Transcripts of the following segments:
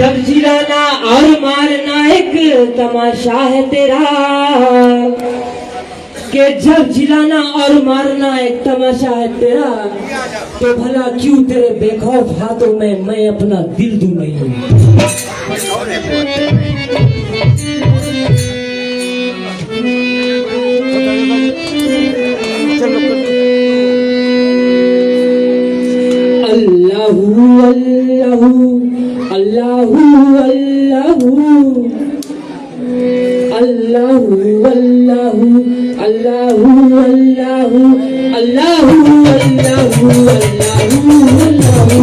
जब जिलाना और मारना एक तमाशा है तेरा, कि जब जिलाना और मारना एक तमाशा है तेरा, तो भला क्यों तेरे बेखौफ हाथों में मैं अपना दिल दूं नहीं। अल्लाहू अल्लाहू अल्लाहू अल्लाहू अल्लाहू अल्लाहू अल्लाहू अल्लाहू अल्लाहू अल्लाहू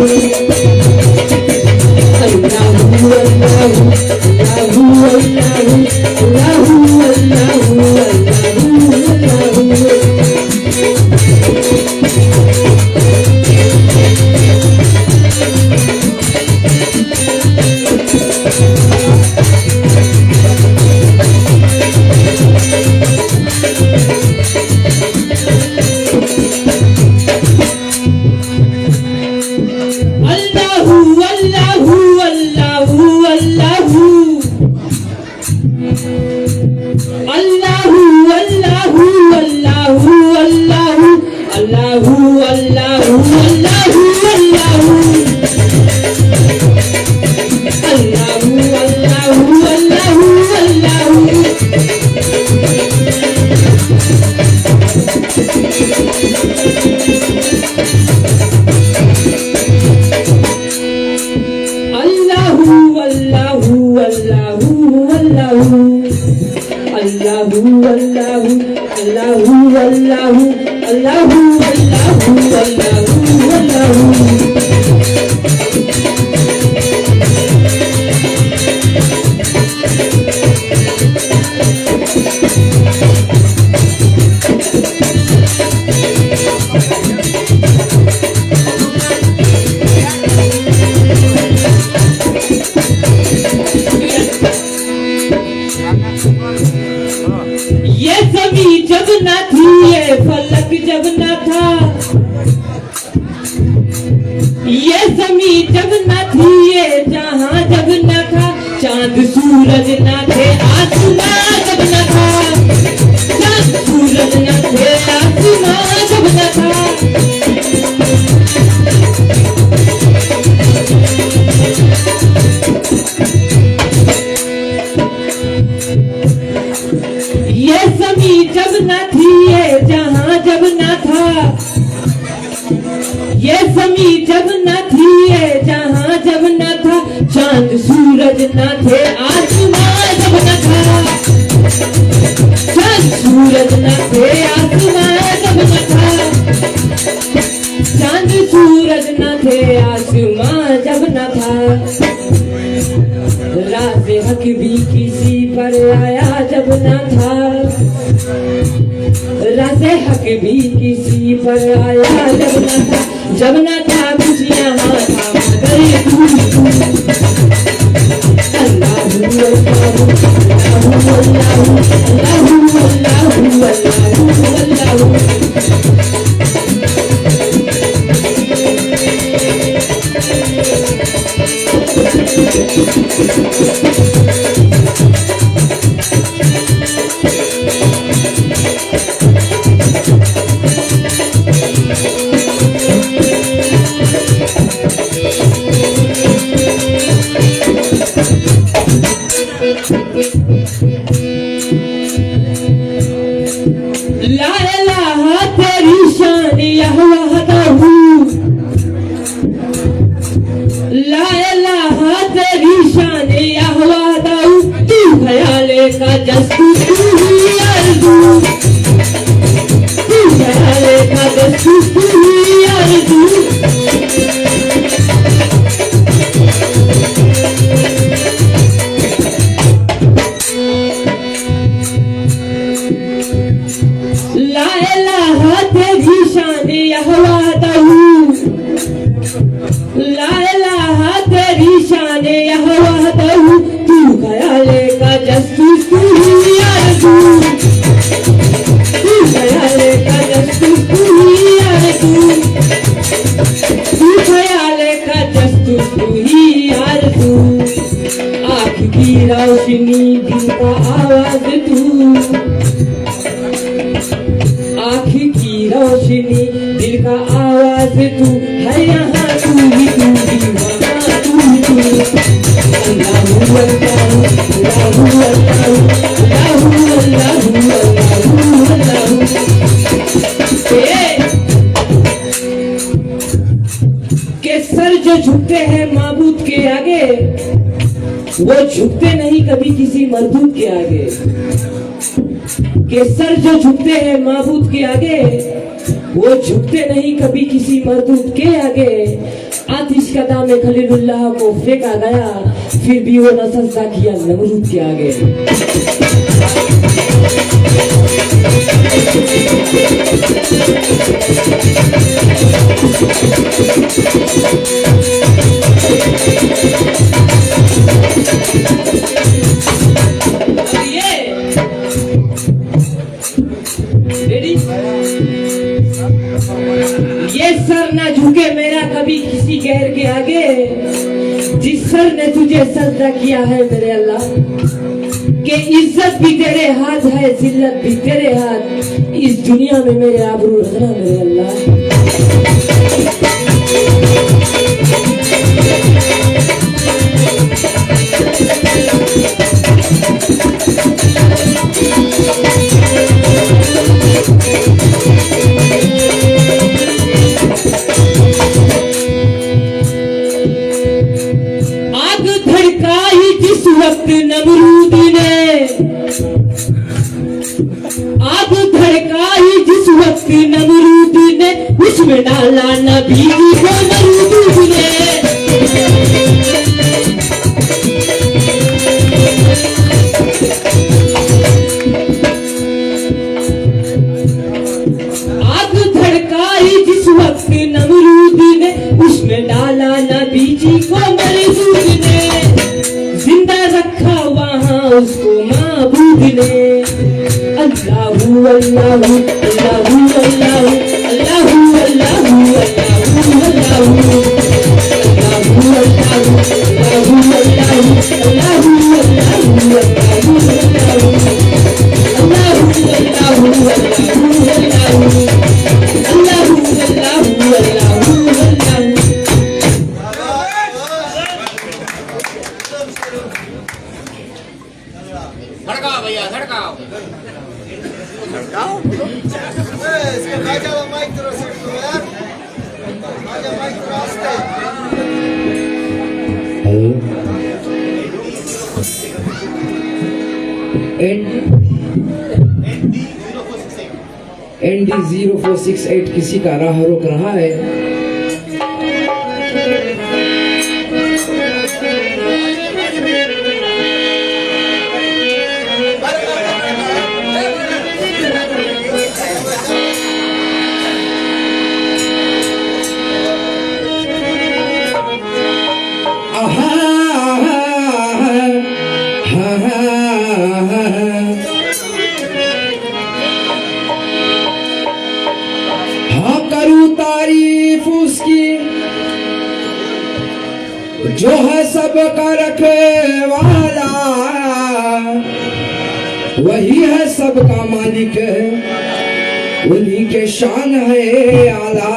जब न थी ये फलक जब न था, ये ज़मी जब न थी ये जहां जब न था, चांद सूरज न थे आसमां जब न था, चांद सूरज न थे आसमां जब न था। ये ज़मी जब न थी ये जहां जब न था, ये ज़मी जब न थी ये जहां जब न था, चांद सूरज न थे आसमां जब न था, चांद सूरज न थे आसमां जब न था, चांद सूरज न थे आसमां जब न था। राज़े हक भी किसी पर आया जब न था, राज़े हक भी किसी पर आया जब न था कुछ यहाँ था मगर तू। अल्लाहू अल्लाहू अल्लाहू अल्लाहू अल्लाहू अल्लाहू ला इलाहा तेरी शान यह वहदहू, ला इलाहा तेरी शान यह वहदहू, तू ख्याले का जस्तु तू ही आरज़ू, तू ख्याले का जस्तु तू ही आरज़ू। ला इलाहा तेरी शान यह वहदहू, ला इलाहा तेरी शान यह वहदहू, तू ख्याले का जस्तु तू ही आरज़ू, तू ख्याले का जस्तु तू ही आरज़ू, तू ख्याले का जस्तु तू ही आरज़ू। रोशनी दिल का आवाज तू, आँखी की रोशनी दिल का आवाज तू है यहाँ तू ही तू ही वहाँ तू तू। अल्लाहू अल्लाहू अल्लाहू अल्लाहू अल्लाहू अल्लाहू अल्लाहू। के सर जो झुकते हैं माबूद के आगे, वो झुकते नहीं कभी किसी मरदूद के आगे। के सर जो झुकते हैं माबूद के आगे, वो झुकते नहीं कभी किसी मरदूद के आगे। आतिश का दाम खलीलुल्लाह को फेंका गया, फिर भी वो न सजदा किया नमरूद के आगे। ये सर ना झुके मेरा कभी किसी गैर के आगे, जिस सर ने तुझे सजदा किया है मेरे अल्लाह, के इज्जत भी तेरे हाथ है जिल्लत भी तेरे हाथ, इस दुनिया में मेरे आबरू रखना मेरे अल्लाह। नमरूद ने आग धड़काई जिस वक्त नमरूद ने, उसमें डाला नबी को नमरूद ने। आग धड़काई जिस वक्त नमरूद ने, उसमें डाला नबी जी को नमरूद ने। जिंदा रखा वहाँ उसको माबूद ने। अल्लाहू अल्लाहू अल्लाहू अल्लाहू अल्लाहू अल्लाहू अल्लाहू अल्लाहू अल्लाहू अल्लाहू अल्लाहू अल्लाहू अल्लाहू अल्लाहू अल्लाहू अल्लाहू अल्लाहू धड़काओ भैया धड़काओ धड़काओ। इसको खा जाओ माइक तरफ से तो यार, खा जाओ माइक तरफ से। ND0468 किसी का राह रोक रहा है। हाँ करूँ तारीफ उसकी जो है सबका रखे वाला, वही है सबका मालिक, उन्हीं के शान है आला।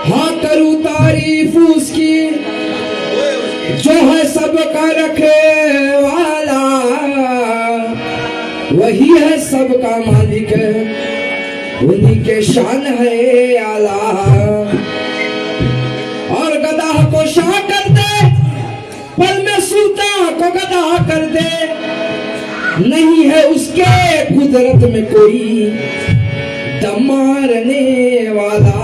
हाँ करूँ तारीफ उसकी जो है सबका रखे वाला, वही है सबका मालिक, उन्हीं के शान है आला। और गधा को शाह कर दे, पल में सुल्तान को गधा कर दे, नहीं है उसके कुदरत में कोई दम मारने वाला।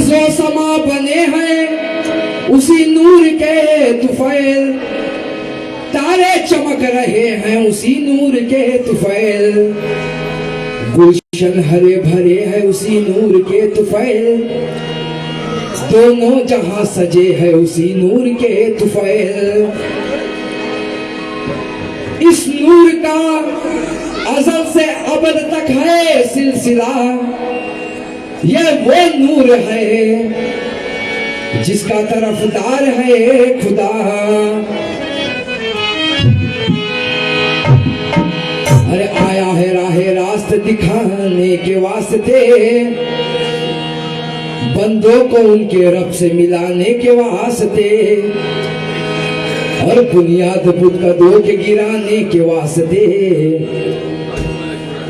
जो समा बने हैं उसी नूर के तुफैल, तारे चमक रहे हैं उसी नूर के तुफैल, गुलशन हरे भरे हैं उसी नूर के तुफैल, दोनों जहां सजे हैं उसी नूर के तुफैल। इस नूर का अज़ल से अबद तक है सिलसिला, ये वो नूर है जिसका तरफदार है खुदा। अरे आया है राहे रास्त दिखाने के वास्ते, बंदों को उनके रब से मिलाने के वास्ते, और बुनियाद बुत कदों के गिराने के वास्ते,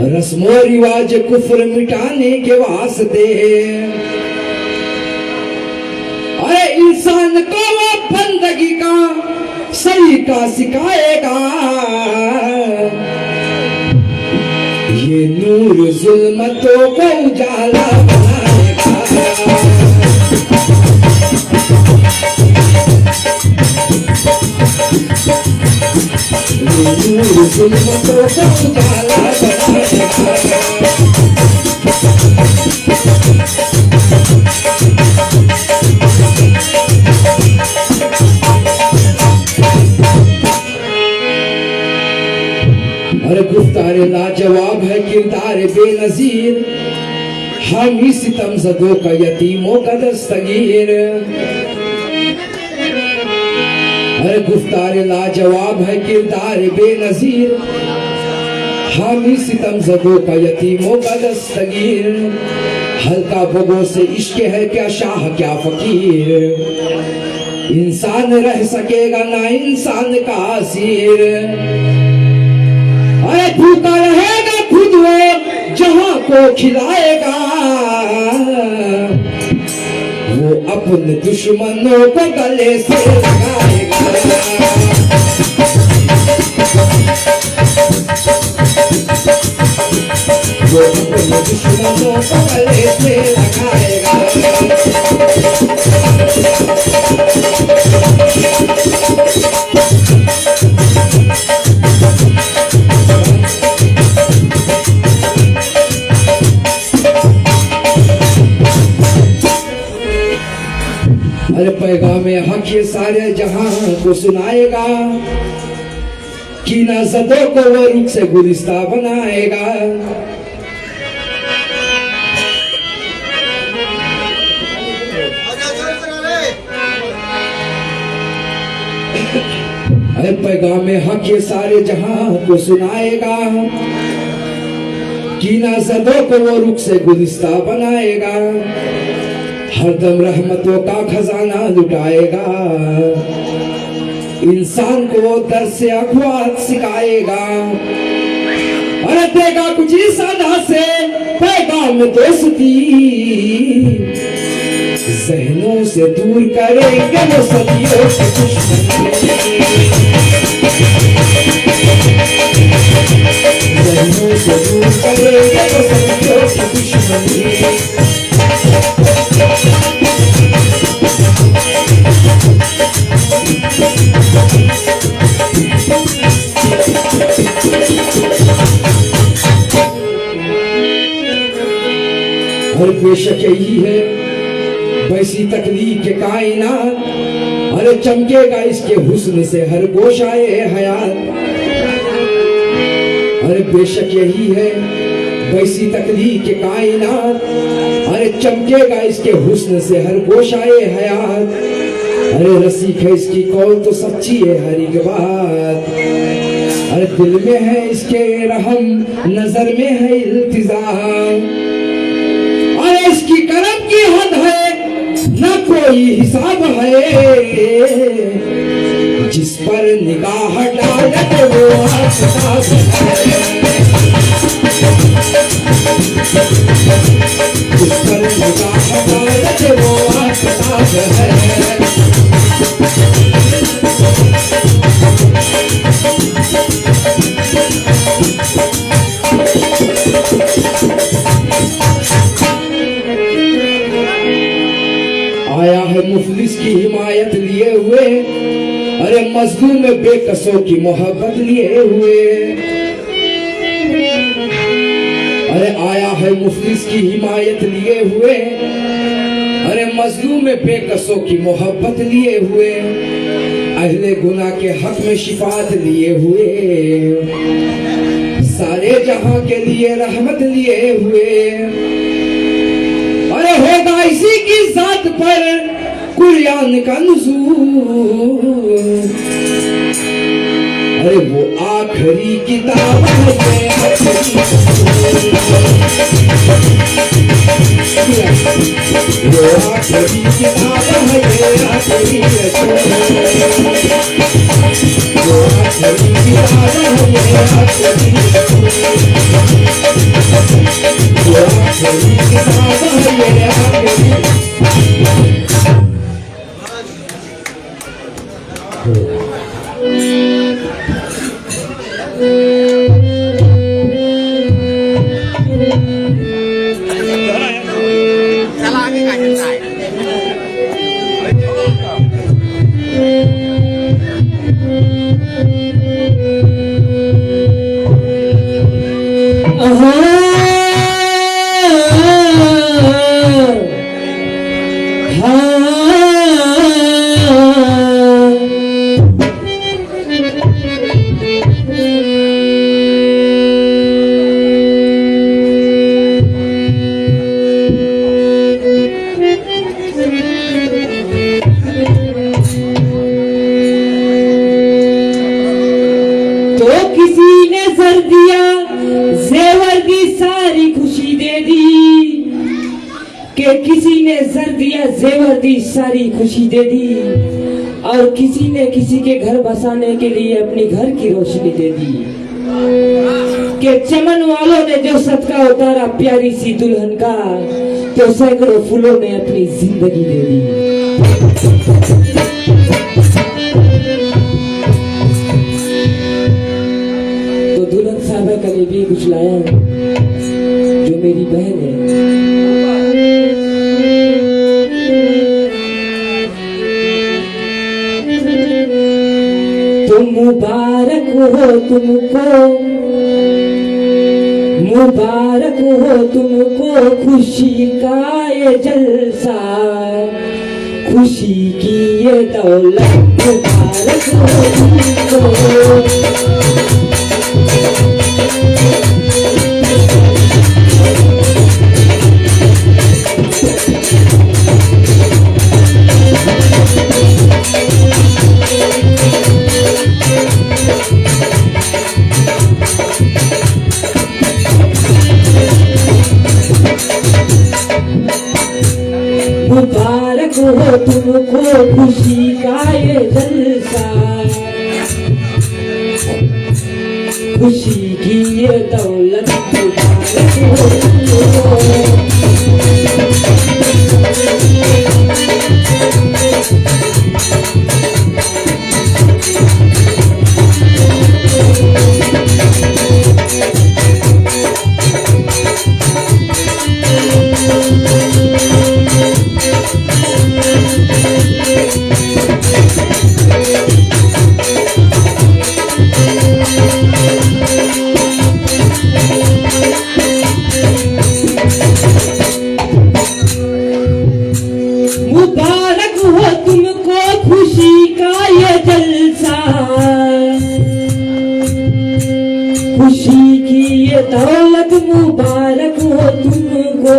रस्मो रिवाज कुफ्र मिटाने के वास्ते। अरे इंसान को वो बंदगी का सलीका सिखाएगा, ये नूर जुल्मतों को उजाला बनाएगा। ये नूर जुल्मतों को उजाला बनाएगा। अरे गुफ्तार लाजवाब है किरदार बेनजीर, हम ही सितम ज़दों का यतीमों का दस्तगीर। अरे गुफ्तार लाजवाब है किरदार बेनजीर, हम ही सितम ज़दों का यतीमों का दस्तगीर। हल्का बगों से इश्क है क्या शाह क्या फकीर, इंसान रह सकेगा ना इंसान का असीर। अरे भूखा रहेगा खुद वो जहां को खिलाएगा, वो अपने दुश्मनों को गले से लगाएगा। वो अपने दुश्मनों को गले से लगाएगा। अरे पैगाम हक ये सारे जहां को सुनाएगा, कि ना ज़दों को वो रुख से गुलिस्ता बनाएगा। अरे पैगाम हक ये सारे जहां को सुनाएगा, कि ना ज़दों को वो रुख से गुलिस्ता बनाएगा। हरदम रहमतों का खजाना लुटाएगा, इंसान को वो दर से अखबार सिखाएगा। अरे देगा कुछ इस अदा से पैगाम दोस्ती, ज़हनों से दूर करेंगे वो सदियों की दुश्मनी। ज़हनों से दूर करेंगे वो सदियों की दुश्मनी। और बेशक यही है वैसी तकलीफ के कायनात, अरे चमकेगा इसके हुस्न से हर गोशाए हयात। अरे बेशक यही है वैसी तकलीफ के कायनात, अरे चमकेगा इसके हुस्न से हर गोशाए हयात। अरे रसीक है इसकी कौल तो सच्ची है हर एक बात, अरे दिल में है इसके रहम नजर में है इल्तिजाम। अरे इसकी करम की हद है न कोई हिसाब है, जिस पर निगाह डाले तो वो आफताब है। जिस पर निगाह डाले तो वो आफताब है। आया है मुफलिस की हिमायत लिए हुए, अरे मजलूम बेकसों की मोहब्बत लिए हुए। अरे आया है मुफलिस की हिमायत लिए हुए, अरे मजलूम बेकसों की मोहब्बत लिए हुए। अहले गुनाह के हक में शिफात लिए हुए, सारे जहां के लिए रहमत लिए हुए। अरे होगा इसी की जात पर कुरान का नुज़ूल। अरे वो आखिरी किताब है, ये आखिरी वो आखिरी किताब है, ये आखिरी रसूल। वो आखिरी किताब है, ये आखिरी रसूल। वो आखिरी किताब है, ये आखिरी चला आगे का चलता है। किसी ने जर दिया, जेवर दी, सारी खुशी दे दी। और किसी ने किसी के घर बसाने के लिए अपनी घर की रोशनी दे दी। के चमन वालों ने जो सदका उतारा प्यारी सी दुल्हन का, तो सैकड़ों फूलों ने अपनी जिंदगी दे दी। तो दुल्हन साहबा के लिए भी कुछ लाया जो मेरी बहन है। मुबारक हो तुमको, मुबारक हो तुमको खुशी का ये जलसा, खुशी की ये दौलत, मुबारक हो तुमको। मुबारक हो तुमको खुशी का ये जलसा, खुशी की ये दौलत, मुबारक हो तुमको। मुबारक हो तुमको खुशी का ये जलसा, खुशी की ये दौलत, मुबारक हो तुमको।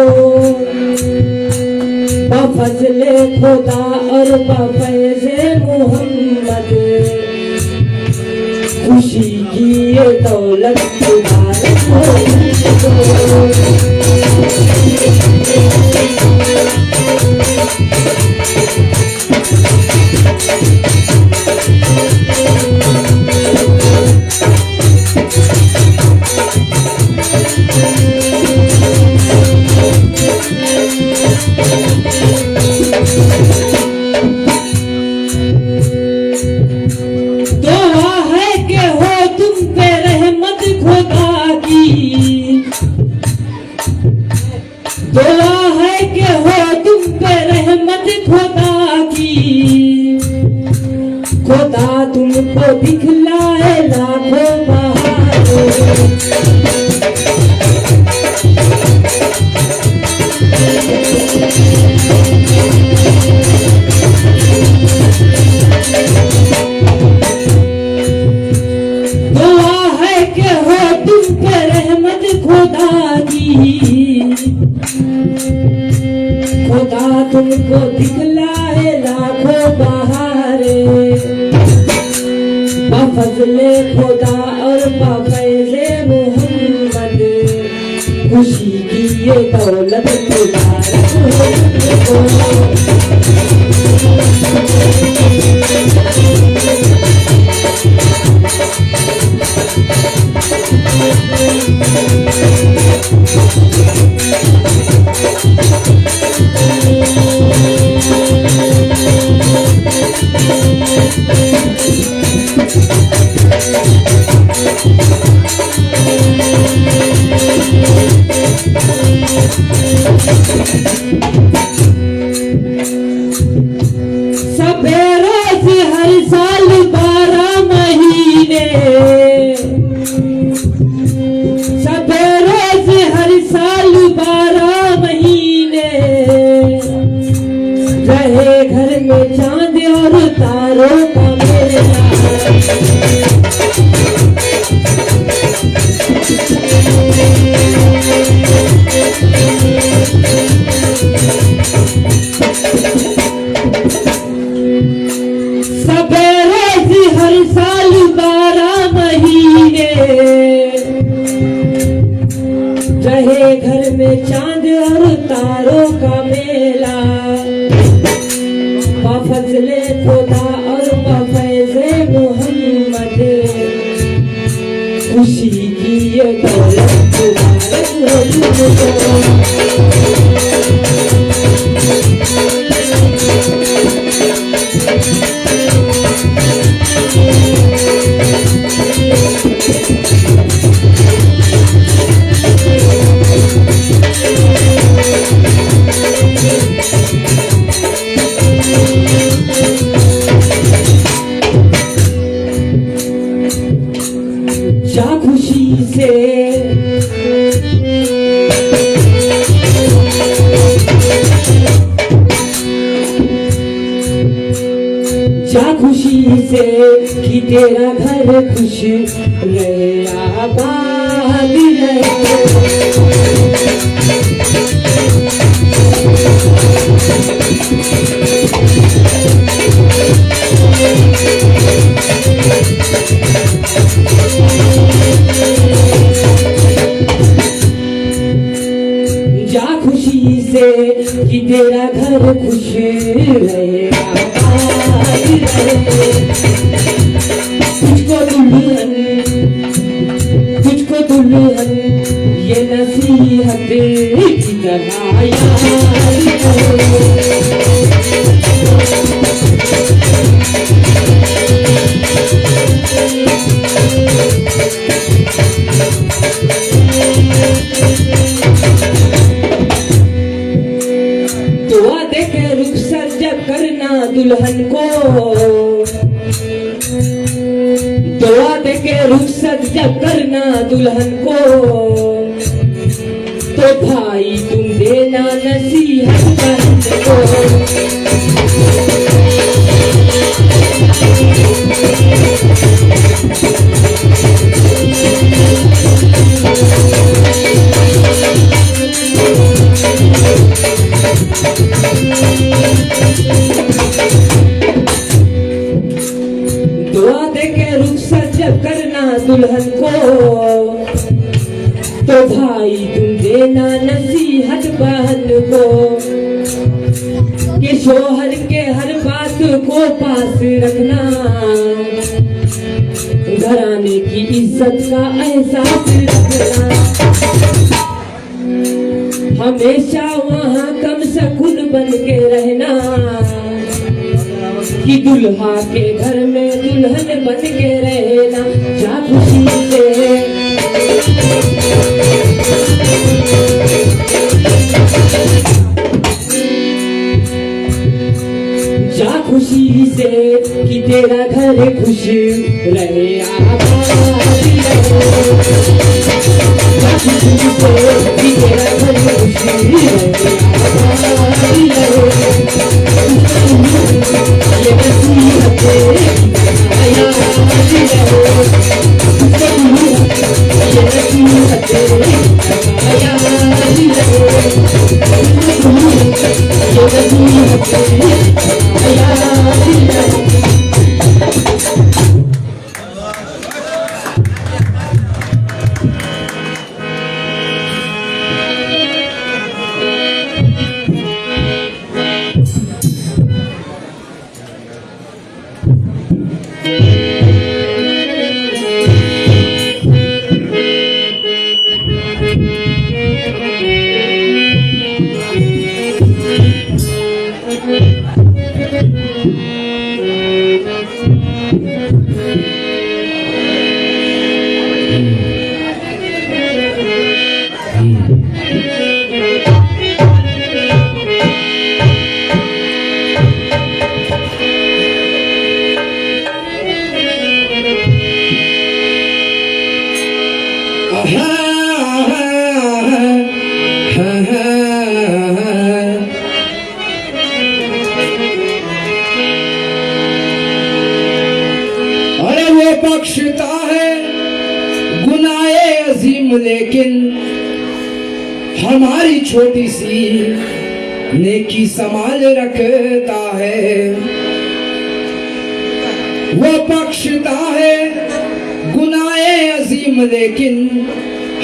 बफज़ले खुदा और बफैज़े मोहम्मद, खुशी की ये दौलत, मुबारक हो तुमको। दुआ है कि हो तुम पे रहमत खुदा की, दुआ है कि हो तुम पे रहमत खुदा की। खुदा तुमको दिखलाए लाखों बहारों, फजले खुदा और फैज़े मोहम्मद, खुशी की ये दौलत मुबारक हो तुमको। घर में चांद और तारों का मेला, सबेरोज हर साल 12 महीने, रहे घर में चांद और तारों का मेला। फजले खुदा और फैज़े मोहम्मद, खुशी की ये दौलत मुबारक हो तुमको। जा खुशी से जा खुशी से कि तेरा घर खुश रहे आबाद रहे। जा खुशी से कि तेरा घर खुश रहे आबाद रहे। तुझको दुल्हन ये नसीहत की तरह याद रहे। दुआ दे के रुखसत जब करना दुल्हन को, दुआ दे के रुखसत जब करना दुल्हन को, तो भाई तुम देना नसीहत बहन को। दुआ दे के रुखसत जब करना दुल्हन को, तो भाई तुम देना नसीहत बहन को, कि शोहर के हर बात को पास रखना, घराने की इज्जत का एहसास रखना, हमेशा वहाँ कम शकुन बन के रहना, कि दुल्हा के घर में दुल्हन बन के रहना। जा खुशी से जा खुशी से कि तेरा घर खुश रहे आबाद रहे। जा खुशी से कि तेरा घर खुश रहे आबाद रहे। ये नसीहत याद रहे। ये नसीहत याद रहे। ये नसीहत याद रहे। अरे वो बख्शता है गुनाहे अजीम, लेकिन हमारी छोटी सी नेकी संभाल रखता है। वो बख्शता है गुनाहे अजीम, लेकिन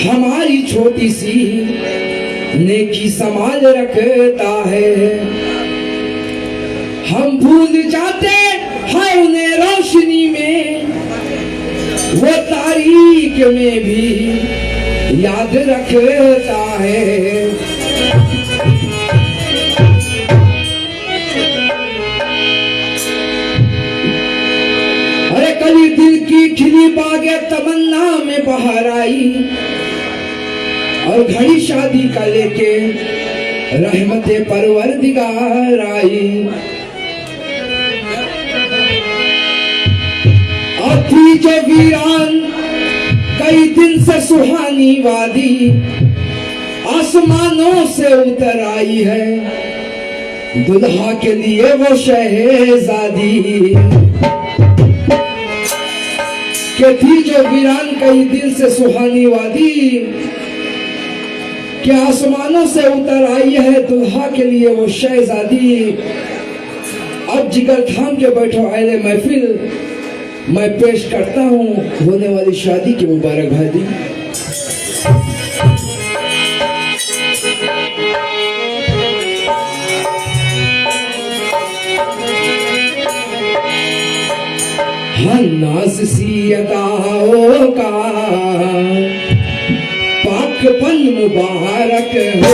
हमारी छोटी सी नेकी संभाल रखता है। हम भूल जाते हैं उन्हें रोशनी में, वो तारीक में भी याद रखता है। अरे कली दिल की खिली बागे तमन्ना में बाहर आई, और घड़ी शादी का लेके रहमते परवरदिगार आई। और थी जो वीरान कई दिन से सुहानी वादी, आसमानों से उतर आई है दुल्हा के लिए वो शहजादी। के थी जो वीरान कई दिन से सुहानी वादी, कि आसमानों से उतर आई है दुल्हा के लिए वो शहजादी। अब जिगर थाम के बैठो आए महफिल, मैं पेश करता हूँ होने वाली शादी की मुबारकबादी। हाँ नाज सी अदाओं का पाकपन मुबारक हो।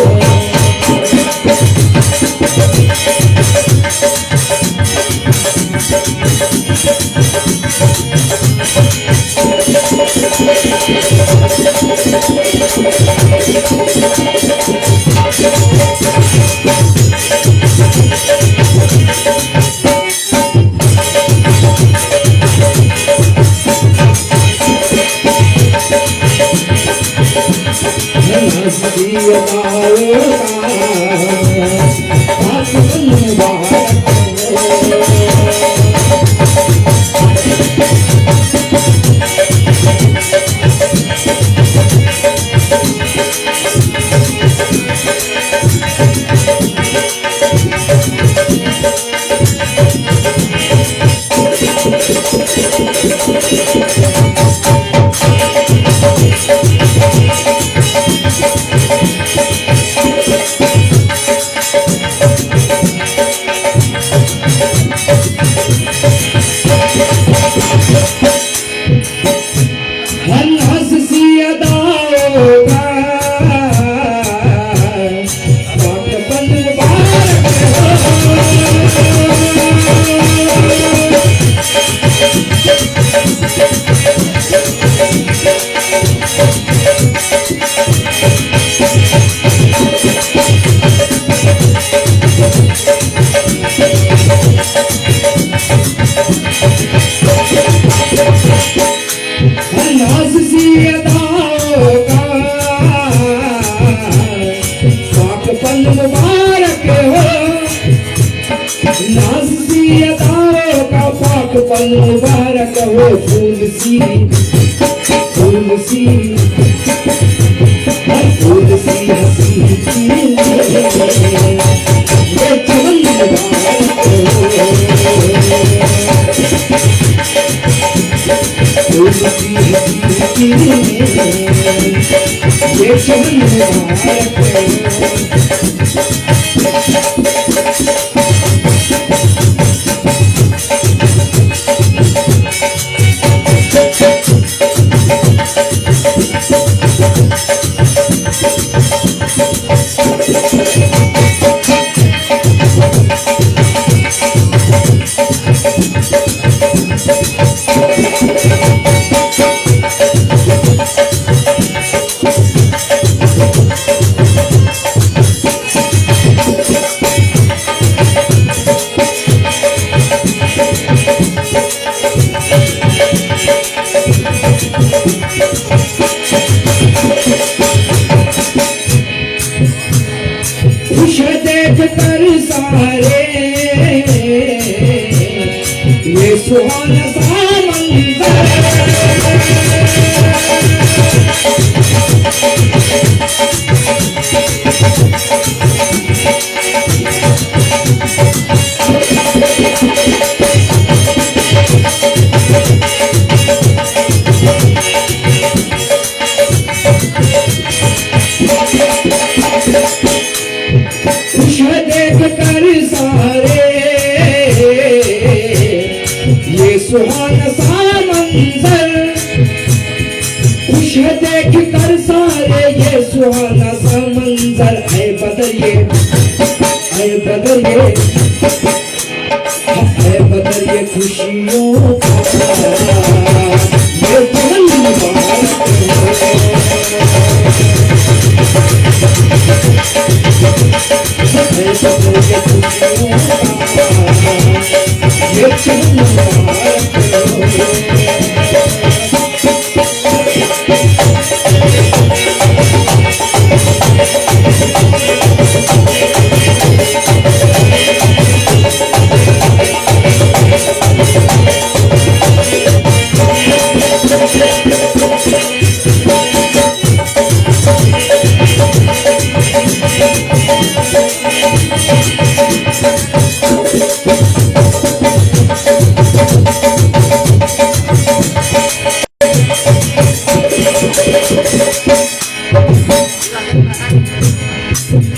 पल मुबारक हो फूल सी हंसी ये चमन मुबारक फूल सी हंसी ये चमन मुबारक। खुश देख कर सारे ये सुहाना सा मंजर खुश देख कर सारे ये सुहाना सा मंजर खुश देख कर सारे ये सुहाना सा मंजर ऐ बदरिए खुशियों का ये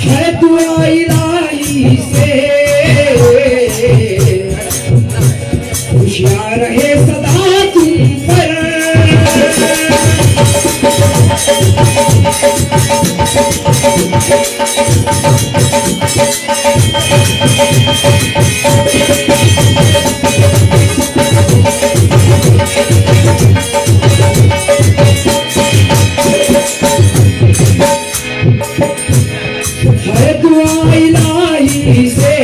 है दुआ इलाही से खुशियाँ रहे सदा तुम पर है दुआ इलाही से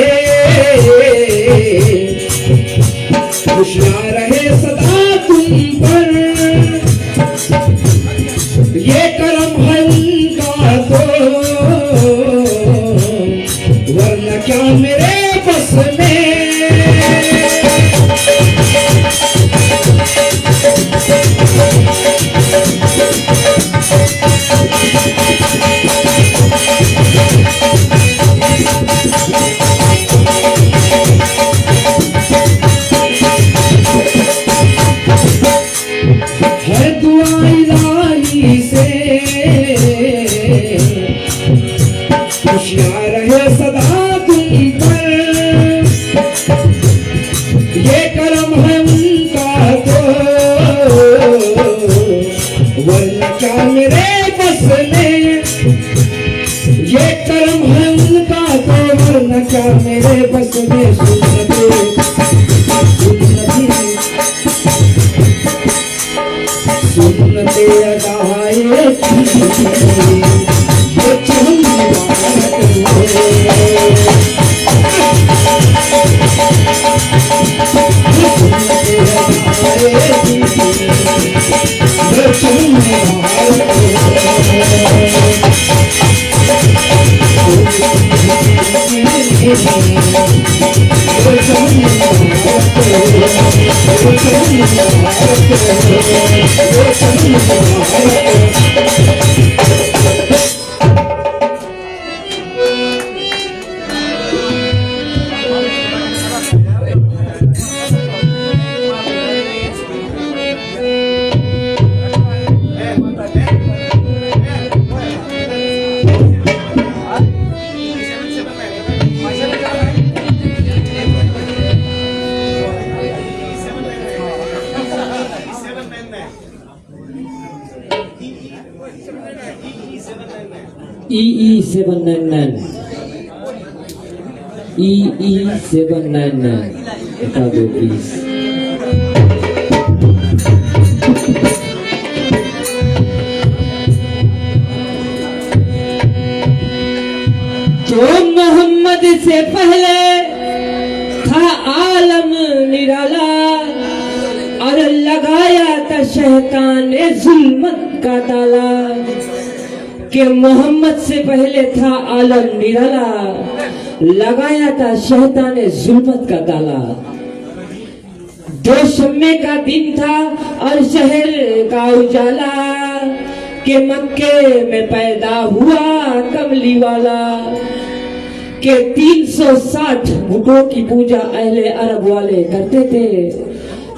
खुशियाँ रहे सदा तुम पर ये करम है उनका तो वरना क्या मेरे बस में है दुआ इलाही से खुशियाँ रहे सदा तुम पर ये करम है उनका तो वरना क्या मेरे बस में ये करम है उनका तो वरना क्या मेरे बस में सुनते अदाए EE799 बता दो प्लीज। था शैतान ने जुल्मत का ताला, कि मोहम्मद से पहले था आलम निराला, लगाया था शैतान ने जुल्मत का ताला। दो शम्मे का दिन था और शहर का उजाला, के मक्के में पैदा हुआ कमली वाला, के 360 बुतों की पूजा अहले अरब वाले करते थे,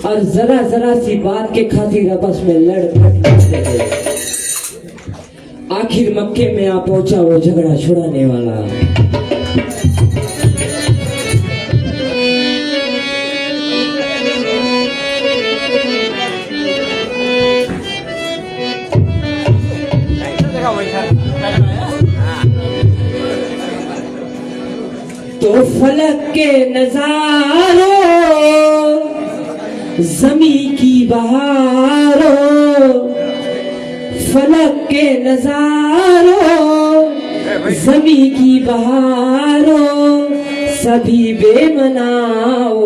और जरा जरा सी बात के खातिर आपस में लड़ फट करते थे। आखिर मक्के में आ पहुंचा वो झगड़ा छुड़ाने वाला। तो फलक के नजारों, जमी की बहारों, फलक के नजारों, जमी की बहारों, सभी बेमनाओ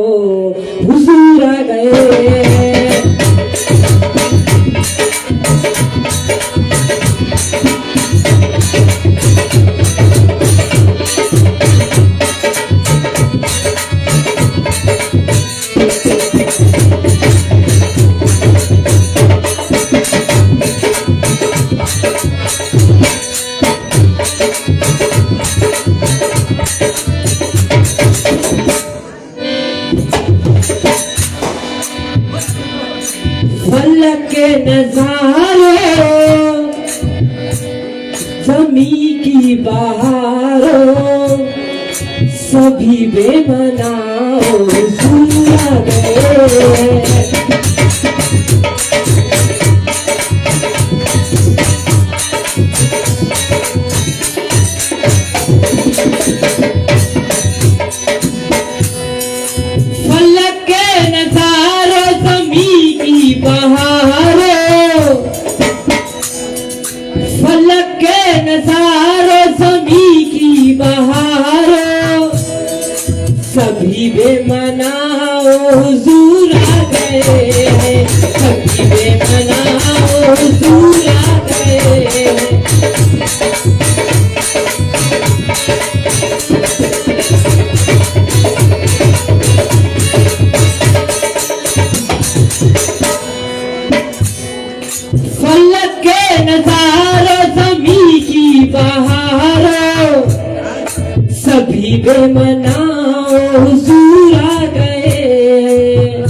हुजूर आ गए। फलक के नजारों, जमी की बहारों, सभी बेमनाओ हुजूर आ गए। फलक के नजारों, जमी की बहारों, फलक के नजारों, जमी की बहारों, सभी बेमनाओ हुजूर आ गए, सभी बेमनाओ हुजूर आ गए। फलक के नजारों, जमी की बहारों, सभी बेमनाओ हुजूर आ गए।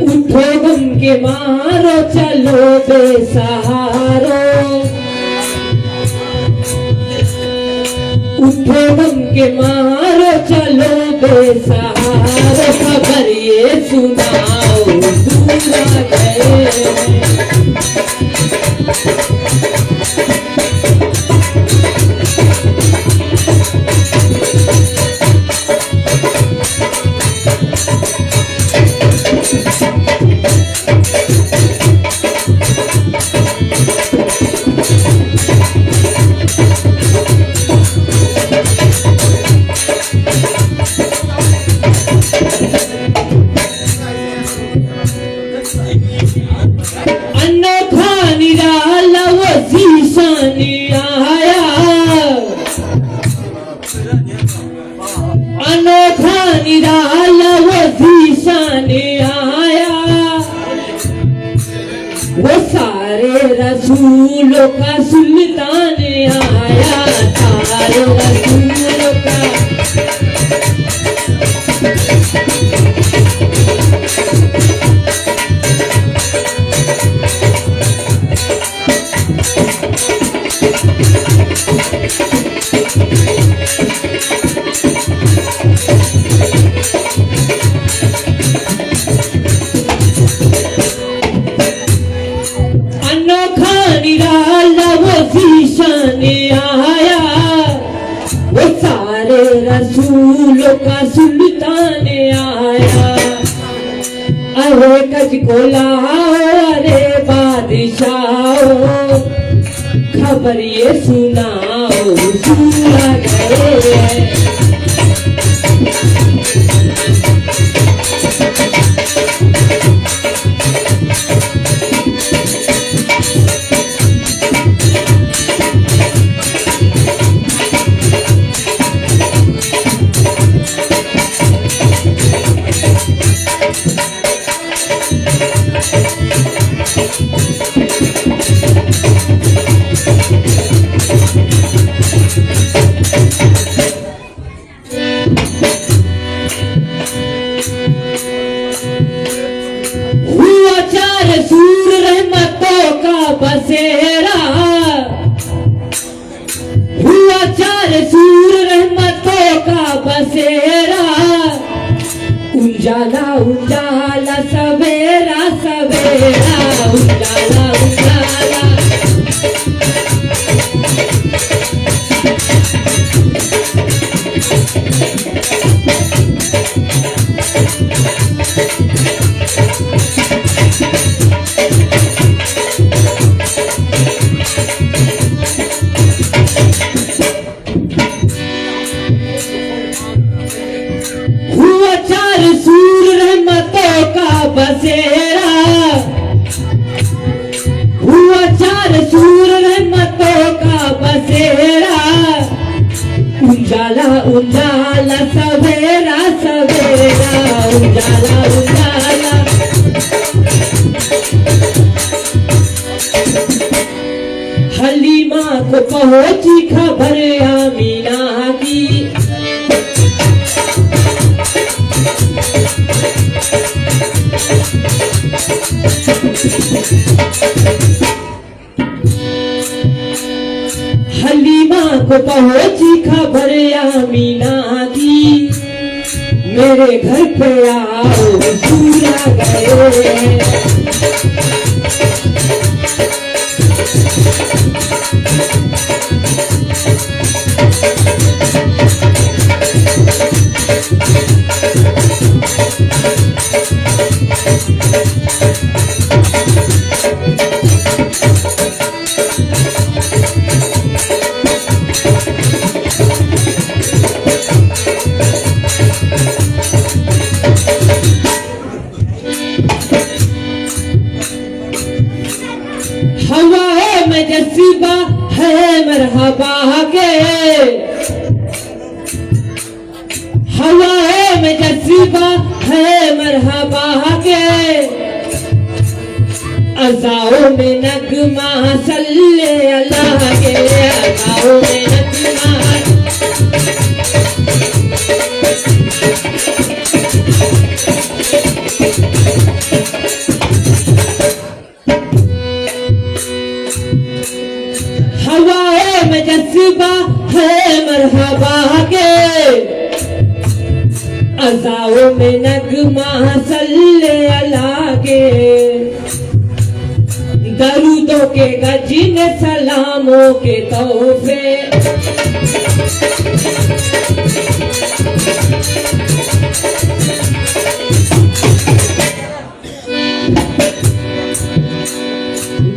उठो गम के मारो, चलो बेसहारो, उठो गम के मारो, चलो बेसहारो, खबर ये सुनाओ हुजूर आ गए। अनोखा निराला वो ज़ीशान आया, अनोखा निराला वो ज़ीशान आया, वो सारे रसूलों का सुल्तान आया, सारे रसूलों का। अनोखा निराला वो ज़ीशान आया, वो सारे रसूलों का सुल्तान आया। अरे कज को लाओ, अरे बादशाहो, खबर ये सुनाओ हुजूर आ गए। हुआ चार सूर रहमतों का बसेरा, हुआ चार सूर रहमतों का बसेरा, उजाला उजाला सवेरा सवेरा, उजाला उजाला। हुआ चार सूर रहमतों का बसेरा, हुआ चार सूर रहमतों का बसेरा, उजाला उजाला सवेरा सवेरा, उजाला उजाला। हलीमा को पहुंची खबर आमीना की, हलीमा को पहुंची खबर आमीना की, मेरे घर पे आओ हुजूर आ गए। हवाओं में जज्बा है मरहबा के, हवाओं में जज्बा है मरहबा के, अज़ाओं में नगमा सल्ले अल्लाह के, अज़ाओं में नगमा। हवाओं में जज्बा है मरहबा के, अज़ाओं में नगमा सल्ले अला के, दरूदों के गजिन सलामों के तोहफे,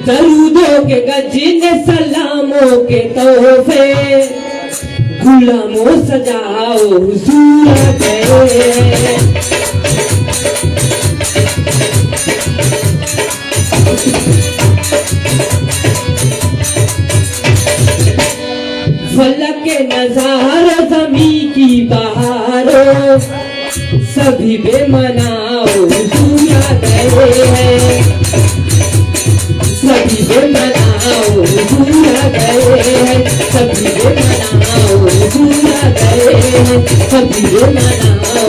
दरूदों के गजिन सलामों के तोहफे, गुलामों सजाओ हुजूर आ गए। फलक के नज़ारा ज़मी की बहारों, सभी बेमनाओ हुजूर आ गए हैं, सभी बेमनाओ हुजूर आ गए हैं, सभी बेमनाओ हुजूर आ गए हैं, सभी बेमनाओ।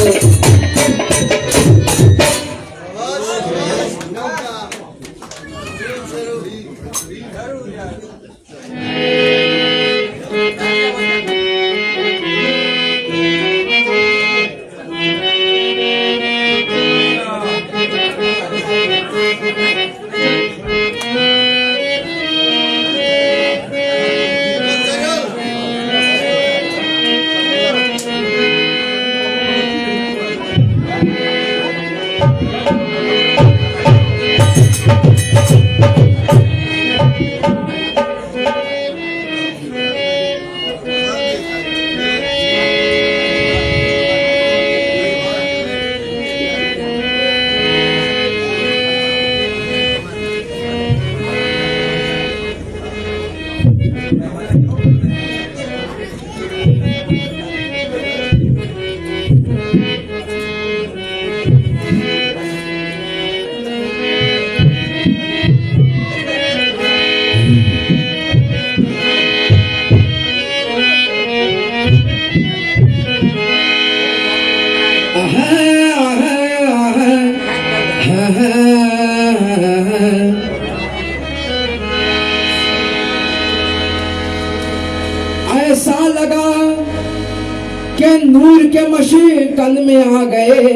के मशकन में आ गए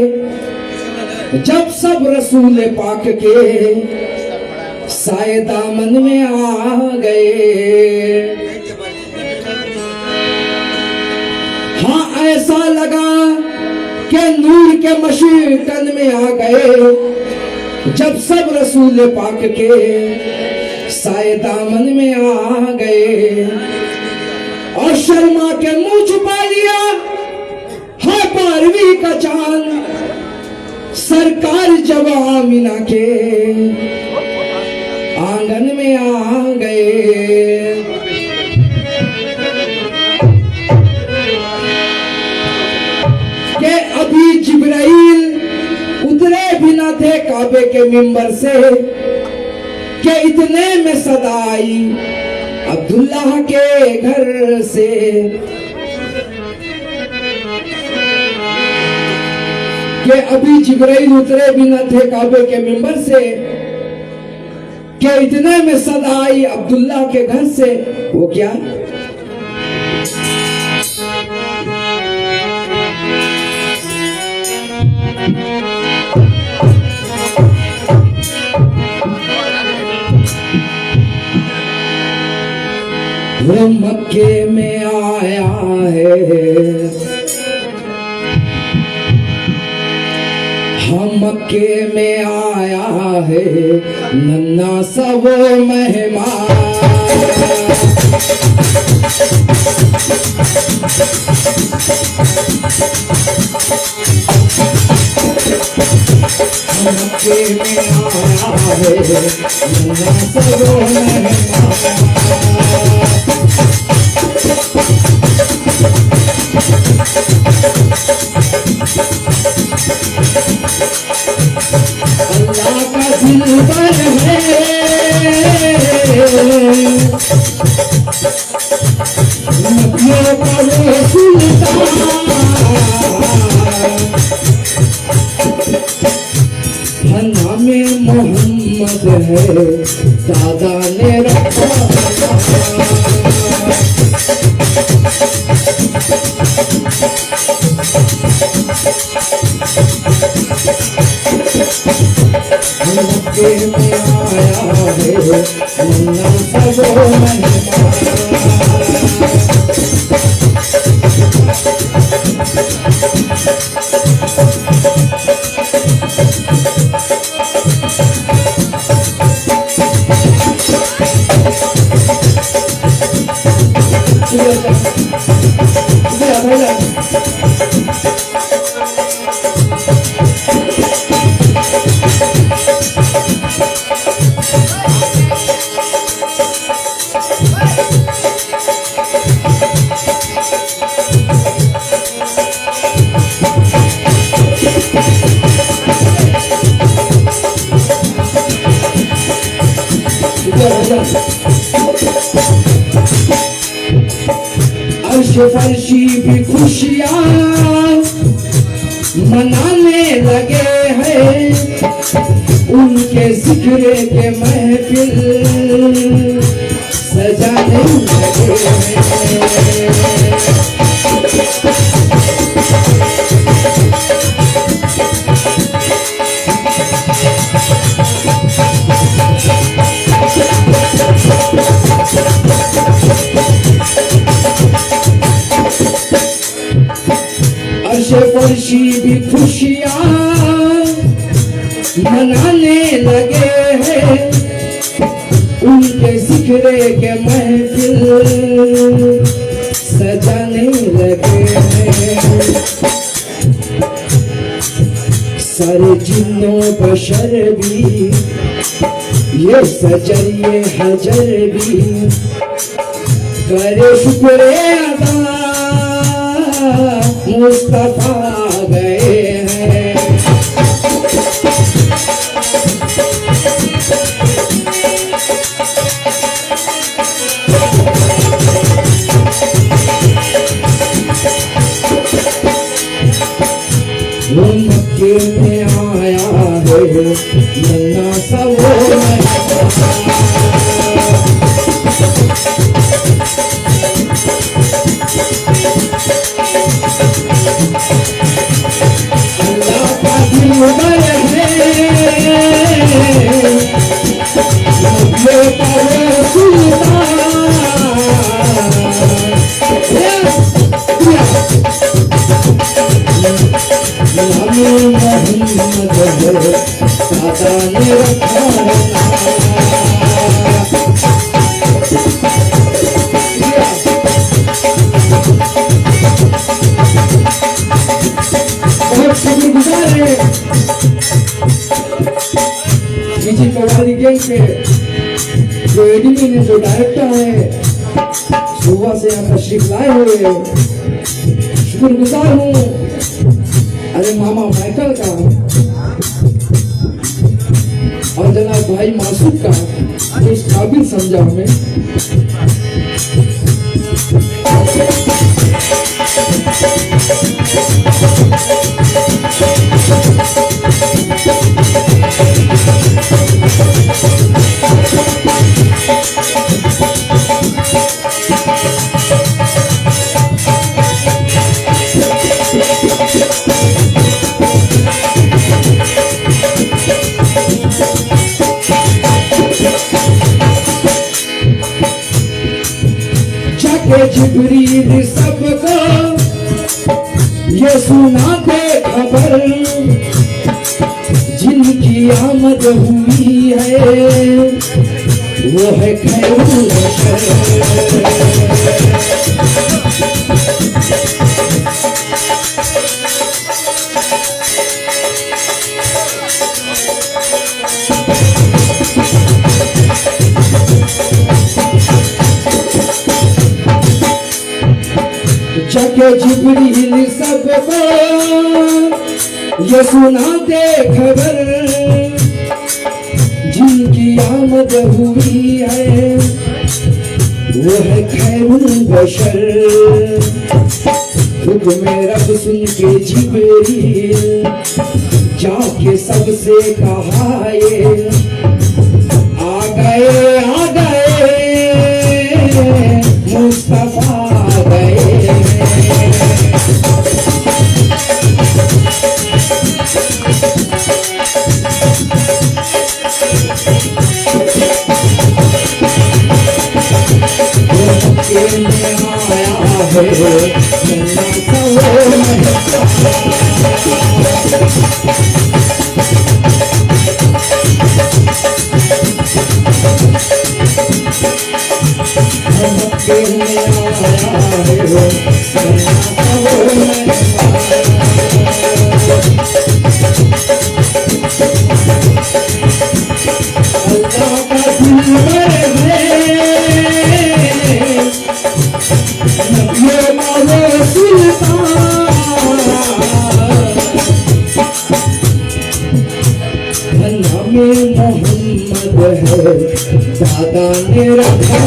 जब सब रसूल पाक के साए दामन में आ गए। हाँ ऐसा लगा कि नूर के मशकन में आ गए जब सब रसूल पाक के साए दामन में आ गए। और शर्मा के मुंह छुपा लिया हाँ 12वीं का चांद सरकार जब आमिना के आंगन में आ गए। के अभी जिब्राइल उतरे भी ना थे काबे के मिंबर से कि इतने में सदा आई अब्दुल्लाह के घर से। कि अभी जिब्राइल उतरे भी न थे काबे के मिंबर से कि इतने में सदा आई अब्दुल्लाह के घर से। वो क्या? वो मक्के में आया है हम मक्के में आया है नन्ना सा वो मेहमान। हम मक्के में आया है नन्ना सा वो मेहमान। अल्लाह का दिलबर है नबियों का वो सुल्तान। नामे मोहम्मद है दादा ने रखा। मक्के में आया है नन्ना सा वो मेहमान। अर्श फर्शी भी खुशियाँ मनाने लगे हैं उनके जिक्र के महफिल सजाने लगे हैं। अर्श फर्शी भी खुशियाँ मनाने लगे हैं उनके जिक्र के महफिल सजाने लगे हैं। सारे जिन्नों बशर भी ये सजर ये हजर भी करे शुक्र अदा मुस्तफा गए हैं। वो मक्के में आया है नन्ना सा वो मेहमान। पीछे कवाली गैंग के जो एडमिन है, जो डायरेक्टर है, सुबह से यहाँ तशरीफ लाए हुए शुक्रगुजार हूँ। अरे मामा माइकल का और जनाब भाई मासूद का जो इस काबिल समझा हमें। जिब्रील सबको ये सुनाते खबर, जिनकी आमद हुई है वो है खैरुल बशर। जगे जिब्रील सबको ये सुनाते खबर, जिनकी आमद हुई है वो है खैरुल बशर। हुक्म रब सुन के जिब्रील जाके सबसे कहा ये आ गए मुस्तफा आ गए। दादा ने रखा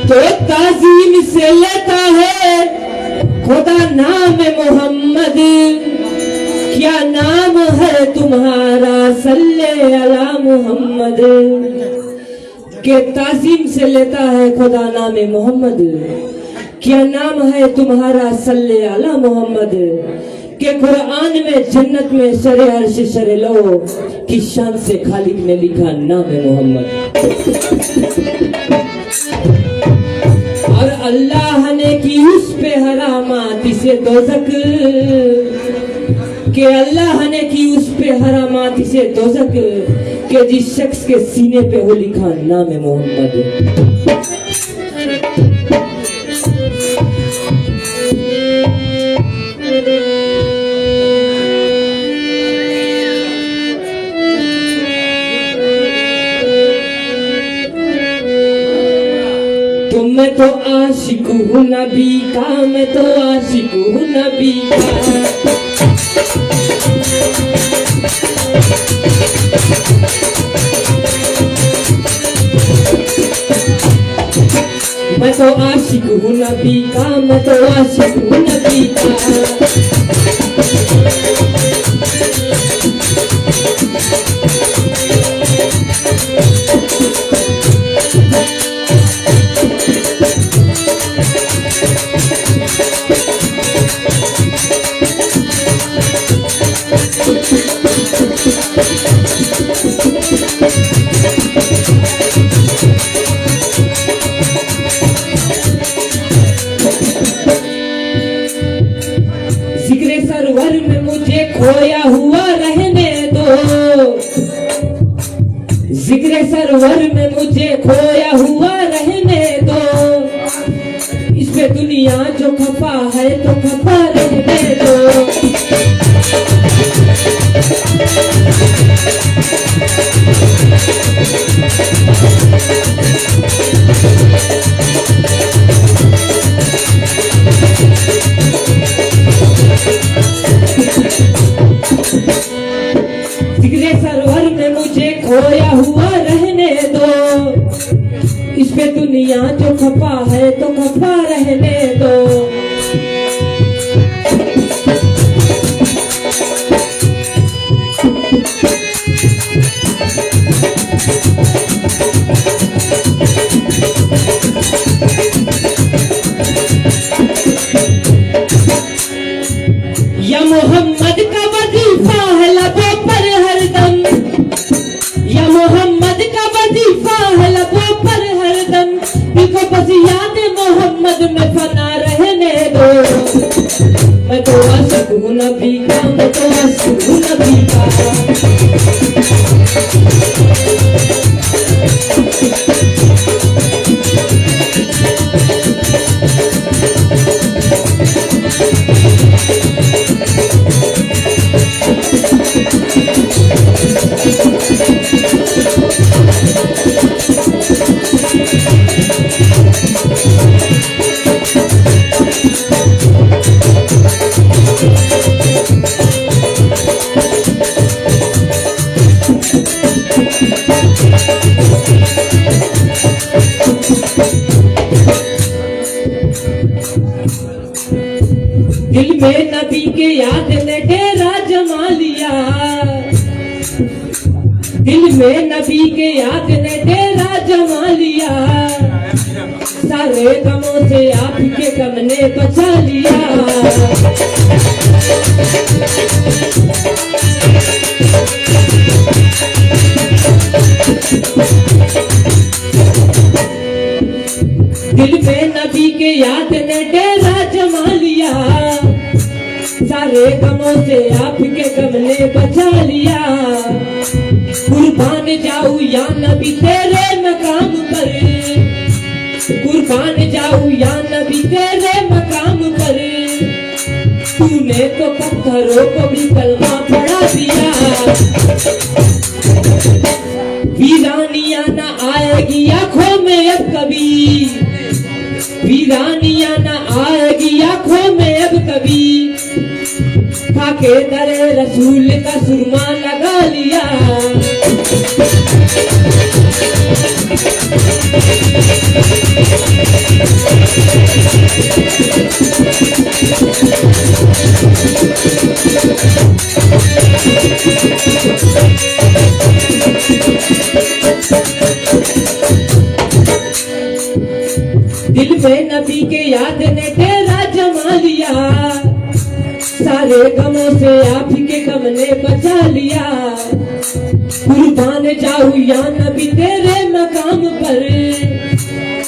तो ताज़ीम से लेता है खुदा नाम मोहम्मद, क्या नाम है तुम्हारा सल्ले अला मोहम्मद। के ताज़ीम से लेता है खुदा नाम मोहम्मद, क्या नाम है तुम्हारा सल्ले अला मोहम्मद। के कुरान में जन्नत में सरे अर्श सरे लो की शान से खालिक ने लिखा नाम मोहम्मद। और अल्लाह ने की उस पे हरामात से दोज़ख, के अल्लाह ने की उस पे हरामात से दोज़ख के जिस शख्स के सीने पे हो लिखा नाम मोहम्मद। मैं तो आशिक हूँ नबी का, मैं तो आशिक हूँ नबी का। मैं तो आशिक हूँ नबी का, मैं तो आशिक हूँ नबी का। जिक्रे सरवर में मुझे खोया हुआ रहने दो, जिक्रे सरवर में मुझे खोया हुआ रहने दो। इस पे दुनिया जो खफा है तो खफा रहने दो। जिक्रे सरवर में मुझे खोया हुआ रहने दो। इस पे दुनिया जो खफा है तो खफा रहने दो। या मोहम्मद का वजीफा है लबों पर हरदम, या मोहम्मद का वजीफा है लबों पर हरदम। इनको बस याद मोहम्मद में फना रहने दो। मैं तो आशिक हूँ नबी का, मैं तो आशिक हूँ नबी का। दिल में नबी के याद ने डेरा जमा लिया, दिल में नबी के याद ने डेरा जमा लिया। सारे गमों से आपके गम ने बचा लिया। दिल में नबी के याद ने डेरा जमा लिया। सारे गमों से आपके गम ने बचा लिया। कुर्बान जाऊं या नबी तेरे मकाम पर, कुर्बान जाऊं या नबी तेरे मकाम पर। तूने तो पत्थरों को भी कलमा पढ़ा दिया। वीरानिया न आएगी आंखों में अब कभी, वीरानिया न आएगी आंखों में अब कभी। खाके दरे रसूल का सुरमा लगा लिया। दिल में नबी के याद ने डेरा जमा लिया। सारे गमों से आपके गम ने बचा लिया। कुर्बान जाऊं या नबी तेरे मकाम पर।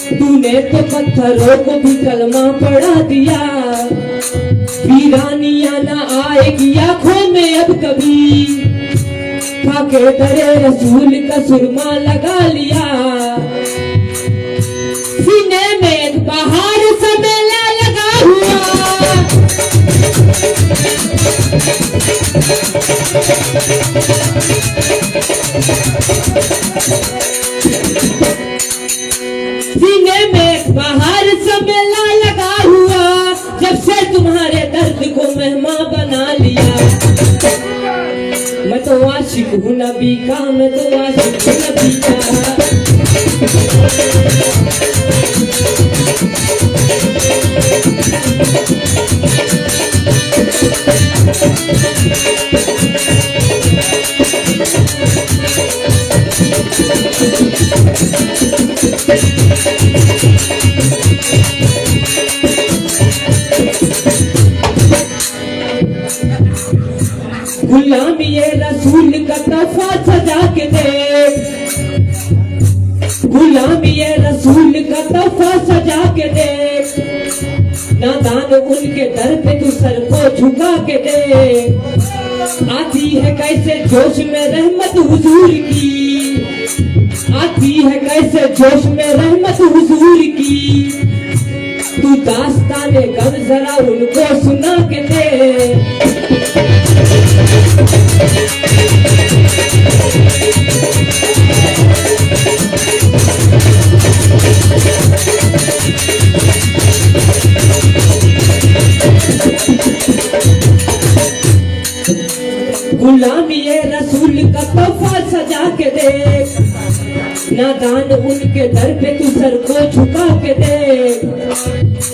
तूने तो पत्थरों को भी कलमा पढ़ा दिया। वीरानिया न आएगी आंखों में अब कभी। खाके दरे रसूल का सुरमा लगा लिया। सीने में एक बहार सा मेला लगा हुआ। सीने में बाहर सा मेला लगा हुआ। जब से तुम्हारे दर्द को मेहमान बना लिया। मैं तो आशिक हूँ नबी का, मैं तो आशिक हूँ नबी का। तोहफा सजा के देख, नादान उनके दर पे तू सर को झुका के देख। आती है कैसे जोश में रहमत हुजूर की, आती है कैसे जोश में रहमत हुजूर की। तू दास्ताने गम जरा उनको सुना के दे। गुलामी ये रसूल का तोहफा सजा के देख, नादान उनके दर पे तू सर को झुका के देख।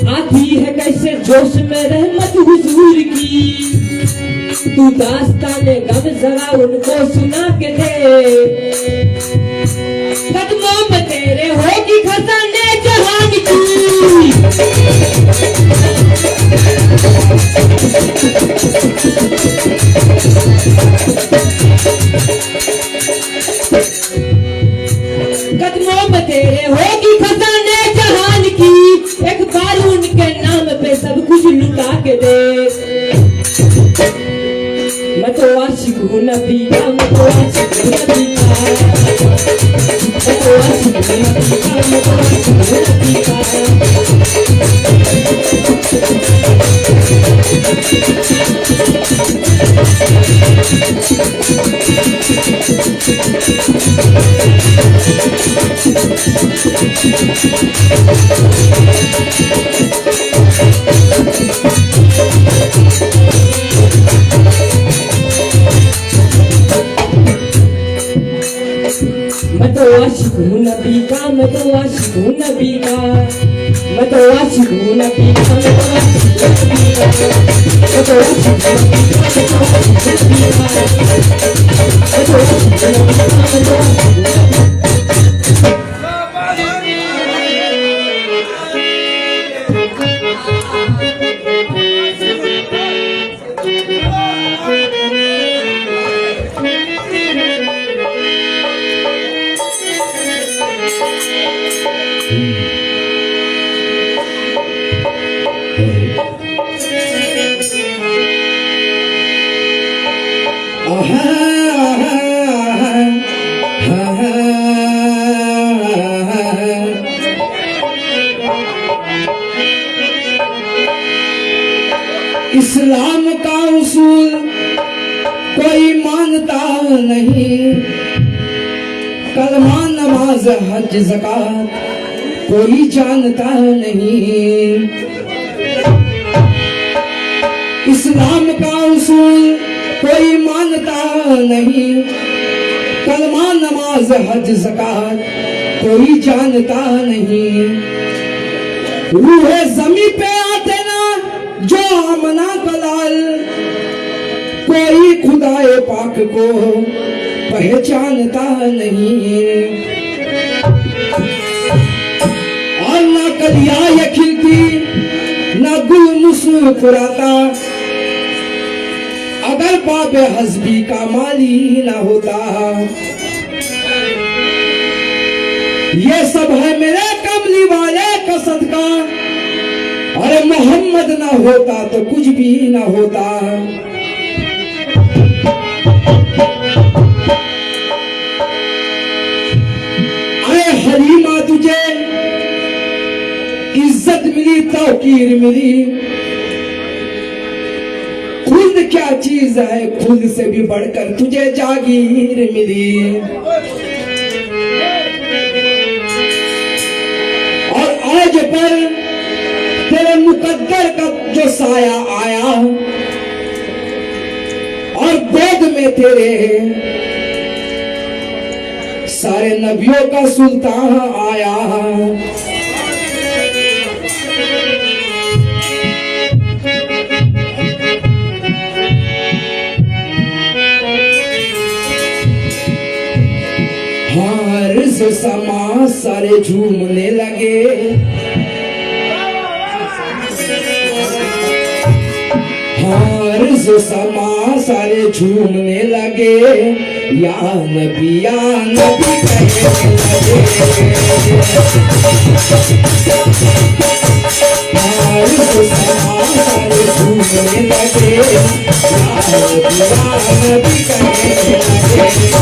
आती है कैसे जोश में रहमत हुजूर की, तू दास्ताने गम जरा उनको सुना के दे। कदमों में तेरे होगी खजाने जहान की, कदमों में तेरे होगी खजाने जहान की। एक बार उनके नाम पे सब कुछ लुटा के दे। मैं तो आशिक हूँ नबी का, मैं तो आशिक हूँ नबी का, मैं तो आशिक हूँ नबी का, मैं तो आशिक हूँ नबी का। मैं तो आशिक हूँ नबी का, मैं तो आशिक हूँ नबी का, मैं तो आशिक हूँ नबी का, मैं तो आशिक हूँ नबी का, मैं तो आशिक हूँ नबी का, मैं तो आशिक हूँ नबी का, मैं तो आशिक हूँ नबी का, मैं तो आशिक हूँ नबी का। इस्लाम का उसूल कोई मानता नहीं, कलमा नमाज हज ज़कात कोई जानता नहीं। इस्लाम का उसूल कोई मानता नहीं, कलमा नमाज हज ज़कात कोई जानता नहीं। रूहे ज़मीं पे आते ना जो आमना कलाल, कोई खुदाए पाक को पहचानता नहीं। और ना कलिया ये खिलती ना गुल मुस्कुराता, अगर बाबे हस्बी का माली ना होता। ये सब है मेरे कमली वाले का सदका, अरे मोहम्मद ना होता तो कुछ भी ना होता। अरे हलीमा तुझे इज्जत मिली, तौकीर मिली, खुद क्या चीज है, खुद से भी बढ़कर तुझे जागीर मिली। और आज पर तेरे मुकद्दर का जो साया आया, और गोद में तेरे सारे नबियों का सुल्तान आया। हारिस समा सारे झूमने लगे, हाँ अर्ज समा सारे झूमने लगे, या नबी कहने लगे। अर्ज समा सारे झूमने लगे, या नबी कहने लगे।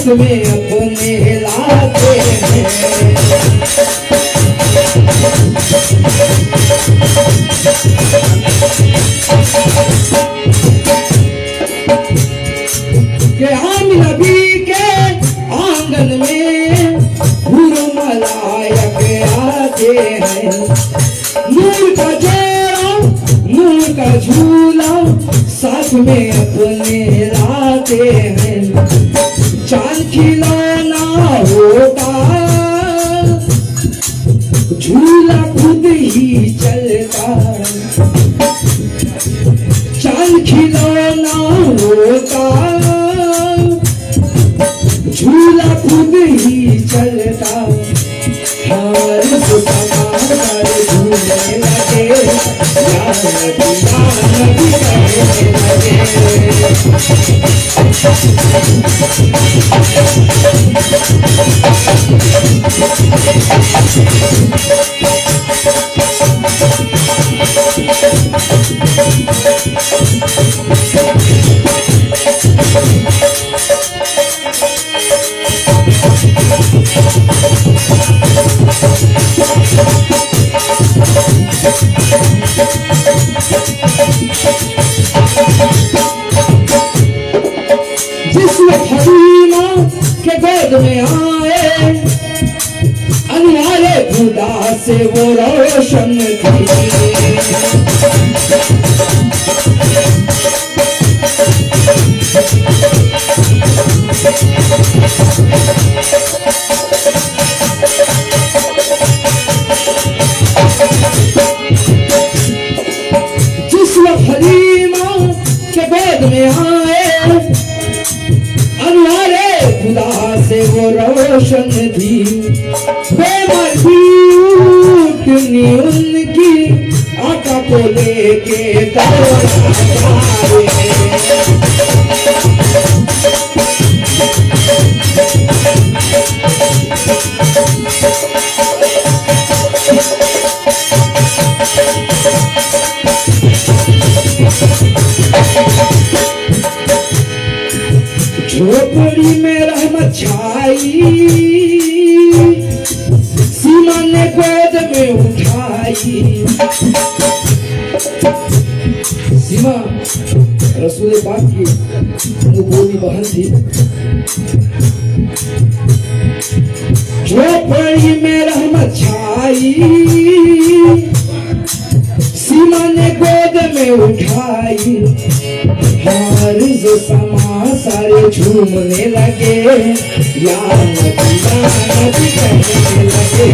में अपने लाते हैं। कि हम नबी के आंगन में हुर मलायक आते हैं। नूर का जोड़ा नूर का झूला साथ में अपने लाते हैं। चांद खिलौना होता झूला खुद ही चलता। चांद खिलौना होता झूला खुद ही चलता। हर समाचार झूलने लगे, या नबी कहने लगे। के गोद में आए अनवारे खुदा से वो रोशन थी। जिस वक्त हलीमा के गोद में आए अनवारे खुदा से वो रोशन थी। बेमर्दी उनकी आका को लेके झोपड़ी में रहमत छाई, सीमा ने गोद में उठाई। सीमा रसूल पाक की मुबोली बहन थी। झोपड़ी में रहमत छाई, में उठाई, हार जो समा सारे झूमने लगे, या नबी कहने लगे।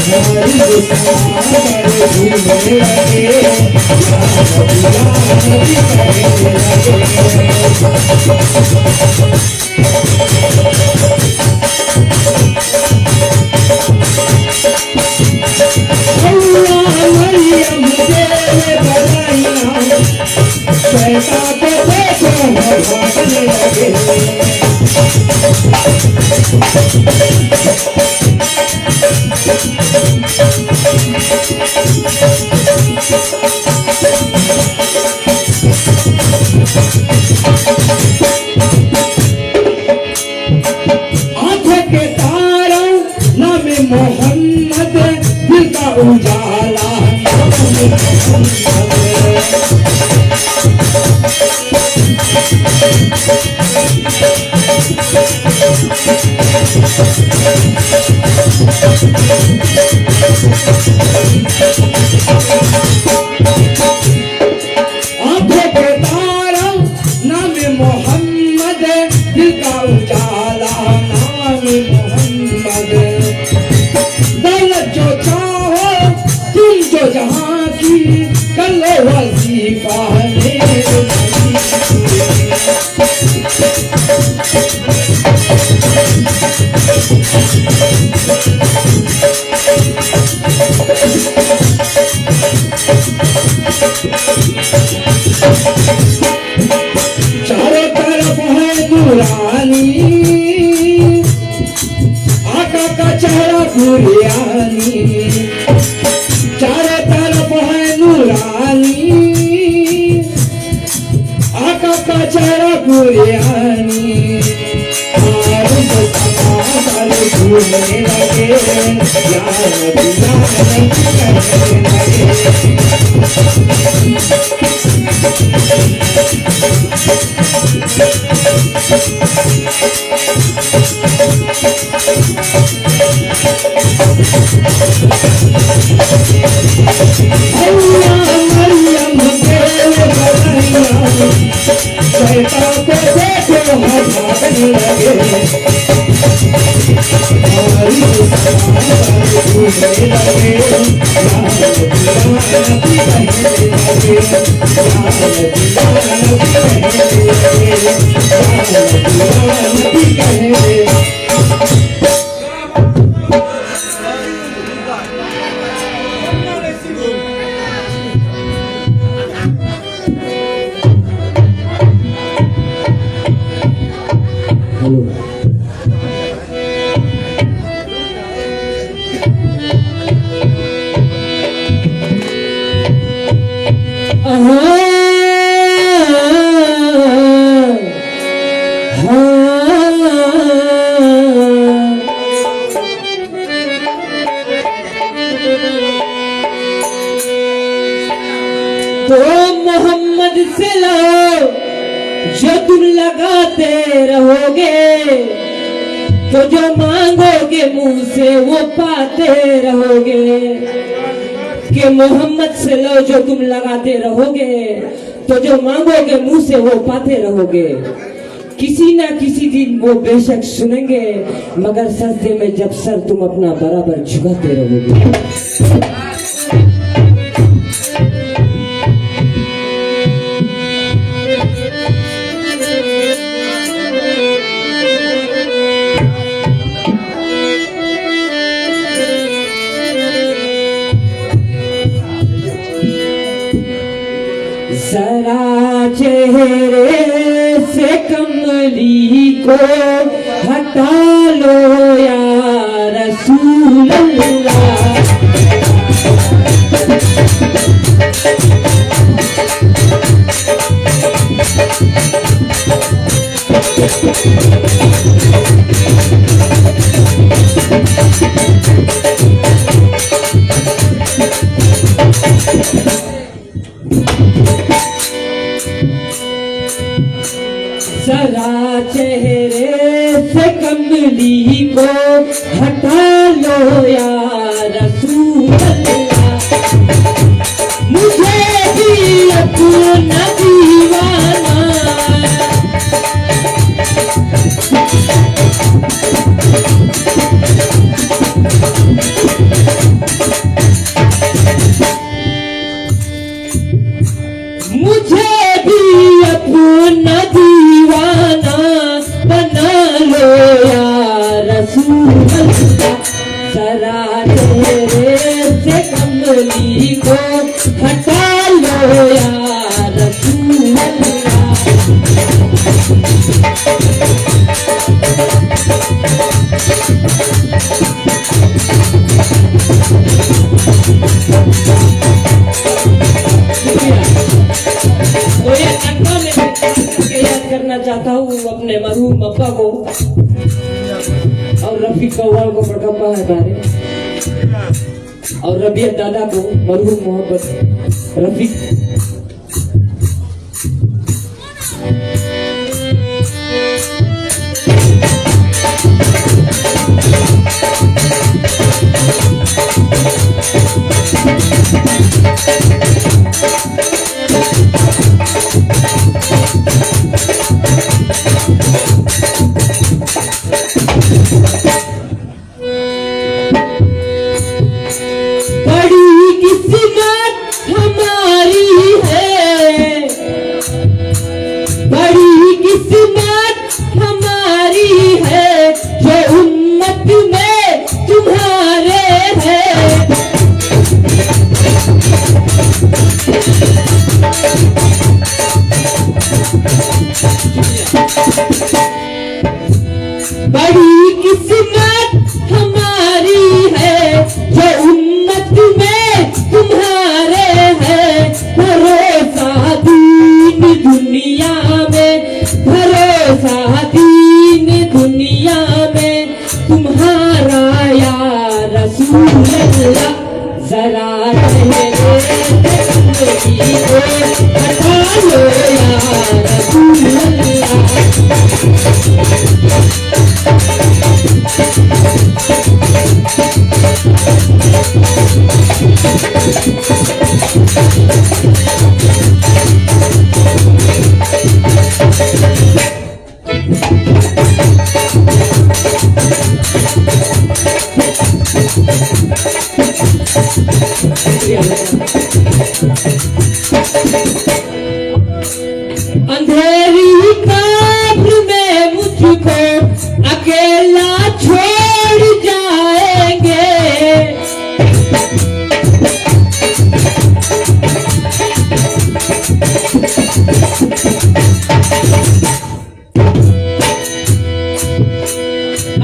हार जो समा सारे झूमने लगे, या नबी कहने मरियम तेरे बधाइयाँ, शैतान को देखो भागने लगे। आंखों के तारा नाम मोहम्मद, दिल का उजाला आंखों के तारा नाम मोहम्मद, दिल का उजाला नाम मोहम्मद। दौलत जो चाहो तुम जो जहां की, कर लो वजीफा चारों तरफ है नूरानी, आका का चेहरा गुरियानी। चारों तरफ है नूरानी, आका का चेहरा गुरियानी। सारे झूमने लगे, या नबी कहने लगे। मरियम तेरे बधाइयाँ, शैतान को देखो भागने लगे। झूमने लगे, या नबी कहने लगे। नबी कहने तो मोहम्मद से लो जो तुम लगाते रहोगे, तो जो मांगोगे मुंह से वो पाते रहोगे। कि मोहम्मद से लो जो तुम लगाते रहोगे, तो जो मांगोगे मुंह से वो पाते रहोगे। किसी ना किसी दिन वो बेशक सुनेंगे, मगर सजदे में जब सर तुम अपना बराबर झुकाते रहोगे। जरा चेहरे से कमली को हटा लो या रसूल अल्लाह। जरा चेहरे से कमली को हटा लो या रसूल अल्लाह। अपने मरहूम अब्बा को और रफीक कव्वाल को बड़कप्पा है तारे और रबिया दादा को मरहूम मोहब्बत रफीक। बड़ी किस्मत हमारी है जो उम्मत में तुम्हारे हैं। भरोसा दीन दुनिया में, भरोसा दीन दुनिया में तुम्हारा या रसूल अल्लाह। जरा जिंदगी को हटा लो या रसूल अल्लाह। अंधेरी कब्र में मुझको अकेला छोड़ जाएंगे।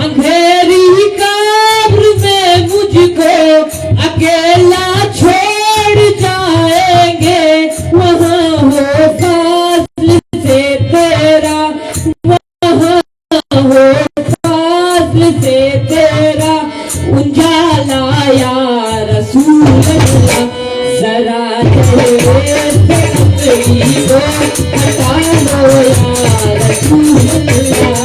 अंधेरी कब्र में मुझको अकेला छोड़ जाएंगे। वहाँ हो फाज़ल से तेरा, वहाँ हो फाज़ल से तेरा उजाला या रसूल अल्लाह। जरा चेहरे से अपनी को हटा लो या रसूल अल्लाह।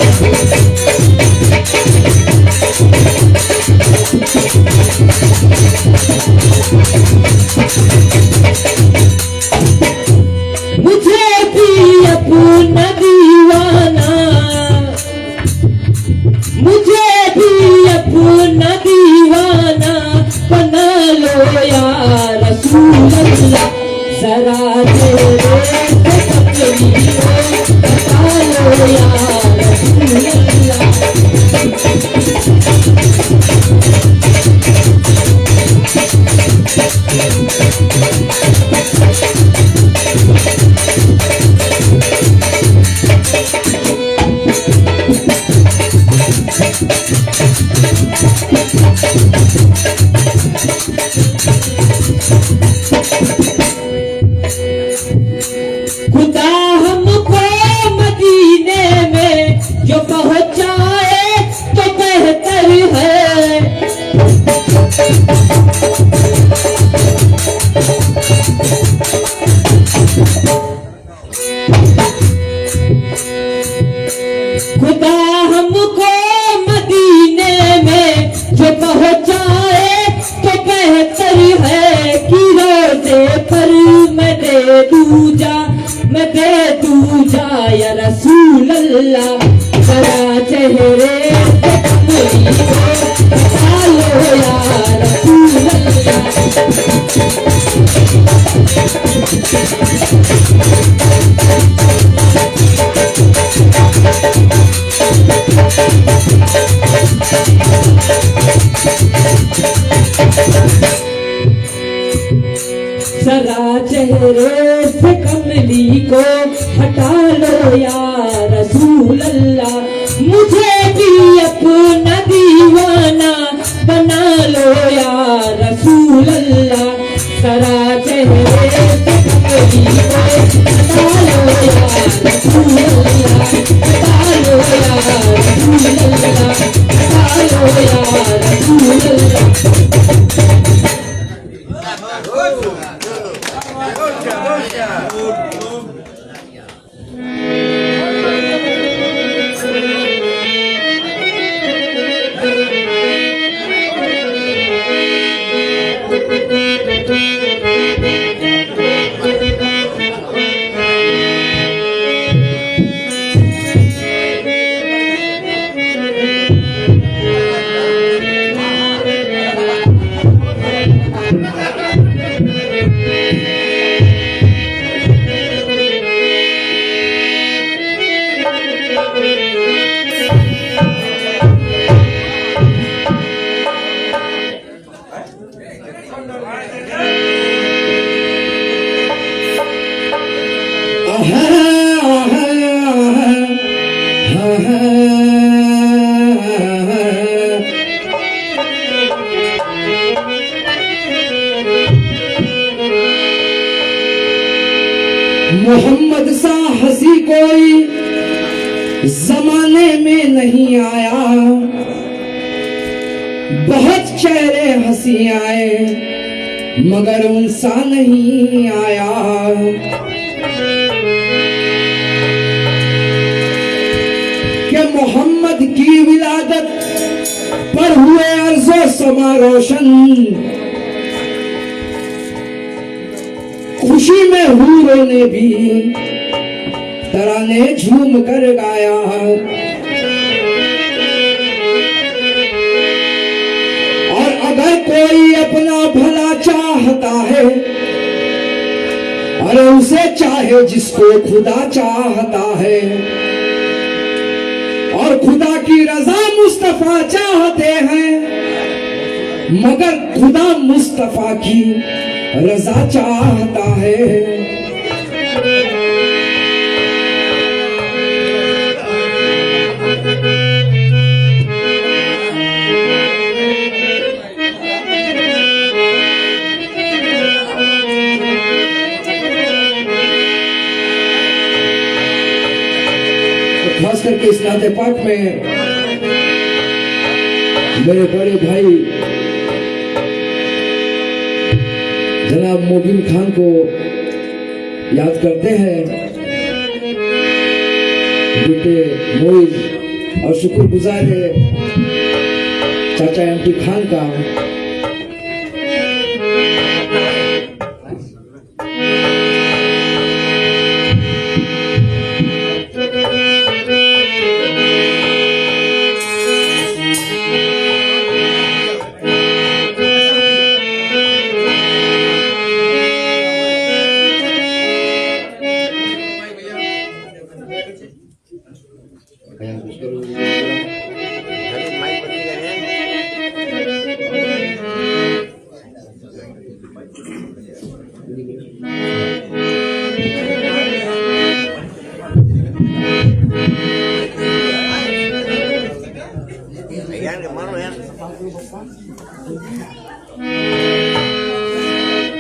मुझे भी अपना दीवाना, मुझे भी अपना दीवाना बना लो या रसूल अल्लाह। जरा तेरे से अपनी को बता लो या रसूल अल्लाह। खुदा हमको मदीने में जो पहुंचाए तो बेहतर है। खुदा हमको मदीने में जो पहुंचाए तो बेहतर है कि रोज़े पर मैं दे दूजा, मैं दे दूजा या रसूल अल्लाह। जरा चेहरे से अपनी को हटा लो या रसूल अल्लाह। जरा चेहरे से कमली को हटा लो या रसूल अल्लाह। मुझे भी अपना दीवाना बना लो या रसूल अल्लाह। जरा चेहरे से कमली को हटा लो या रसूल अल्लाह। मोहम्मद सा हंसी कोई जमाने में नहीं आया, बहुत चेहरे हंसी आए मगर उनसा नहीं आया। कि मोहम्मद की विलादत पर हुए अर्ज़ो समा रोशन, खुशी में हूरों ने भी तराने झूम कर गाया। और अगर कोई अपना भला चाहता है, अरे उसे चाहे जिसको खुदा चाहता है, और खुदा की रजा मुस्तफा चाहते हैं मगर खुदा मुस्तफा की रजा चाहता है। तो खास करके इस नाते पाक में मेरे बड़े भाई जनाब मोबिन खान को याद करते हैं, बेटे मोइज, और शुक्रगुजार है चाचा एमटी खान का।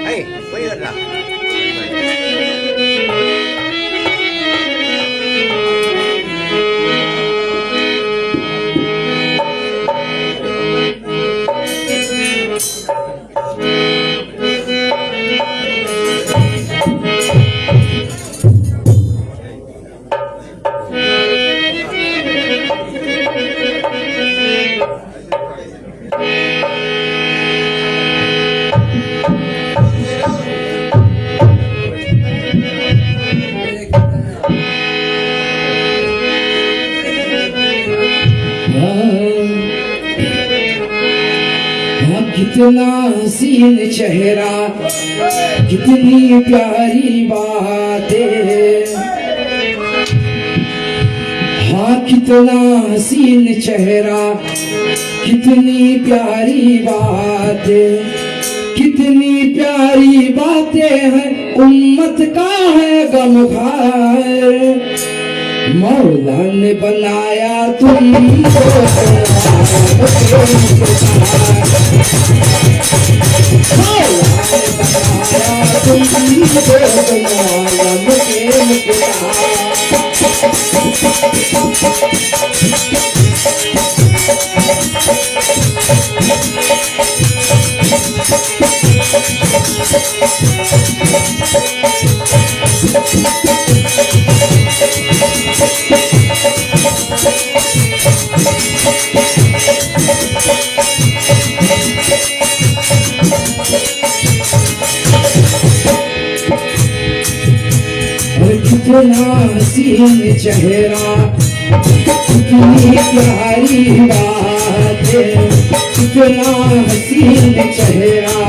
Hey, wait a minute. कितना हसीन चेहरा, कितनी प्यारी बातें। हाँ कितना हसीन चेहरा, कितनी प्यारी बातें, कितनी प्यारी बातें हैं। उम्मत का है गमखार, मौला ने बनाया तुमको कितना हसीन चेहरा, कितनी प्यारी बातें। कितना हसीन चेहरा,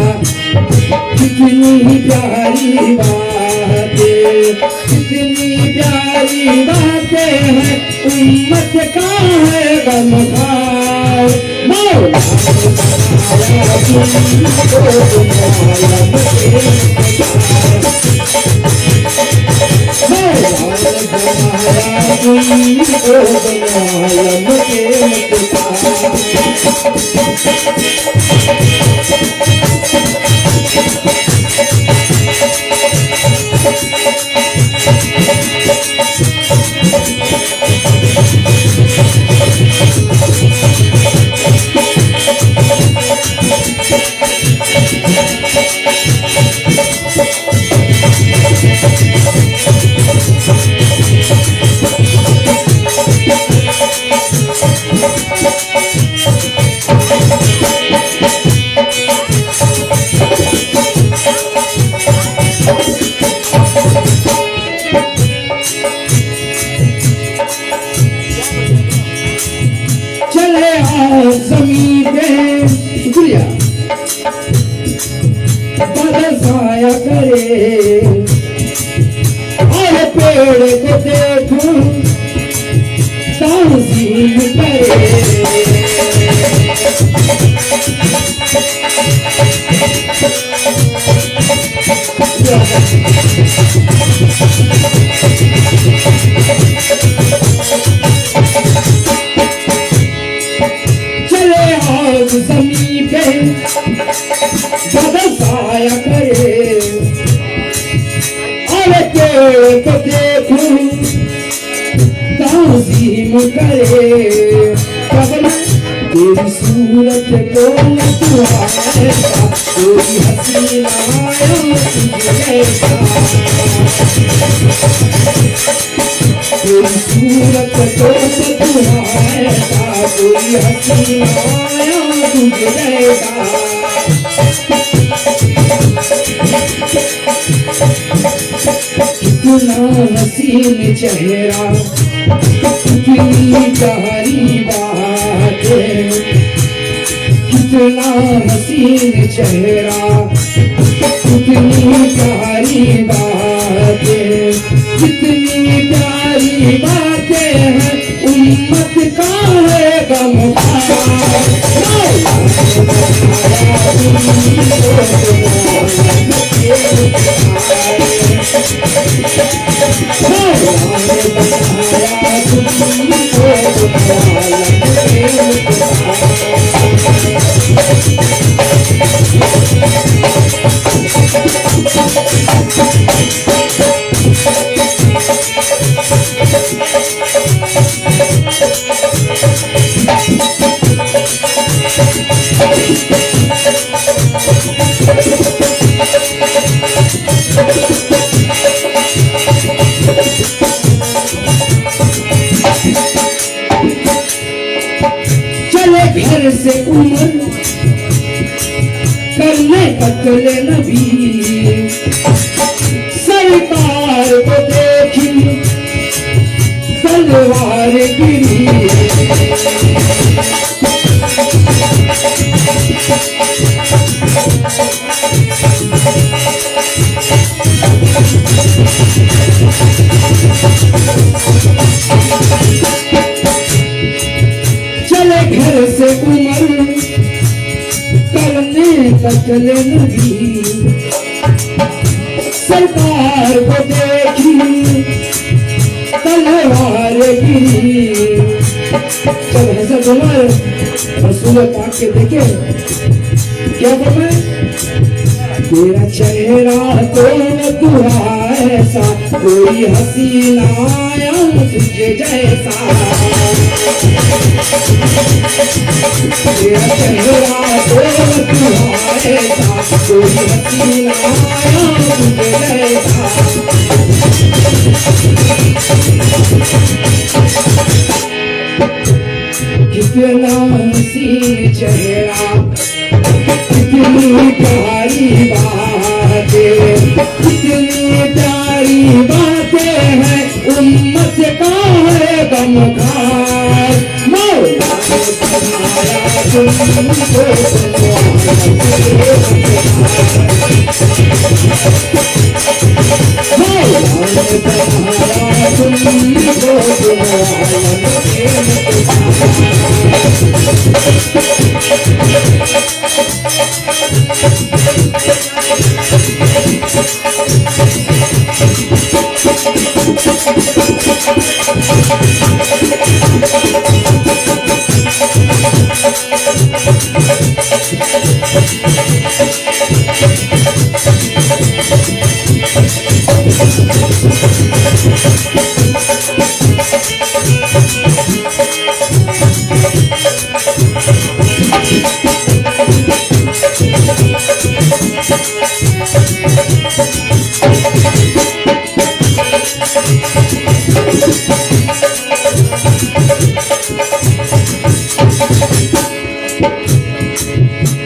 कितनी प्यारी बातें, कितनी प्यारी बातें हैं, उम्मत का है गमखार। मौला बनाया तुमको आलम के मुख्तार, मौला बनाया तुमको आलम के मुख्तार। ज़मीन पे शुक्रिया बरसाया करे, और पेड़ को देखो ताज़ीम करे। ज़मीन पे बरसाया करे, और पेड़ को देखो ताज़ीम करे। तेरी सूरत को तुहारा कोई हसीना तुझे जैसा, तेरी सूरत को तुहारा कोई हसीना तुझे जैसा। कितना हसीन चेहरा, कितनी प्यारी बातें, कितना हसीन चेहरा, कितनी प्यारी बातें, कितनी प्यारी बातें हैं, उम्मत का है गमखार। घर से उम्र करने कत्ल नबी, सरकार को देखी तलवार गिरी। चले घर से उमर करने कत्ल नबी, सरकार को देखी तलवार गिरी। जब हज़रत उमर रसूल पाक के देखे क्या फरमाया, तेरा चेहरा तो तुहा ऐसा, कोई हसीना तुझे जैसा। तेरा चेहरा तो तुहा ऐसा, कोई हसीना तुझे जैसा। कितना हसीन चेहरा, कितनी प्यारी बातें, कितनी प्यारी बातें हैं, उम्मत का है गमखार। मौला ने बनाया तुमको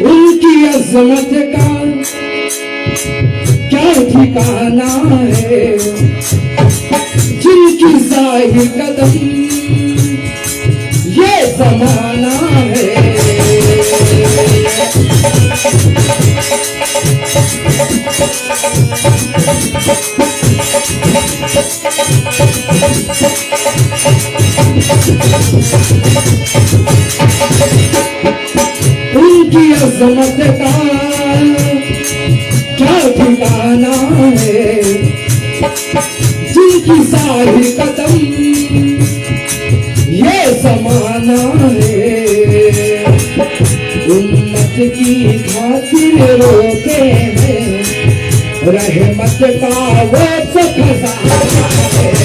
उनकी अजमत का क्या ठिकाना है, जिनकी जाहिर कदम ये जमाना है। उनकी अजमत का क्या ठिकाना है, जिनकी सारी कदम ये जमाना है। उम्मत की खातिर रोते हैं, रहमत का वो तो खजाना है।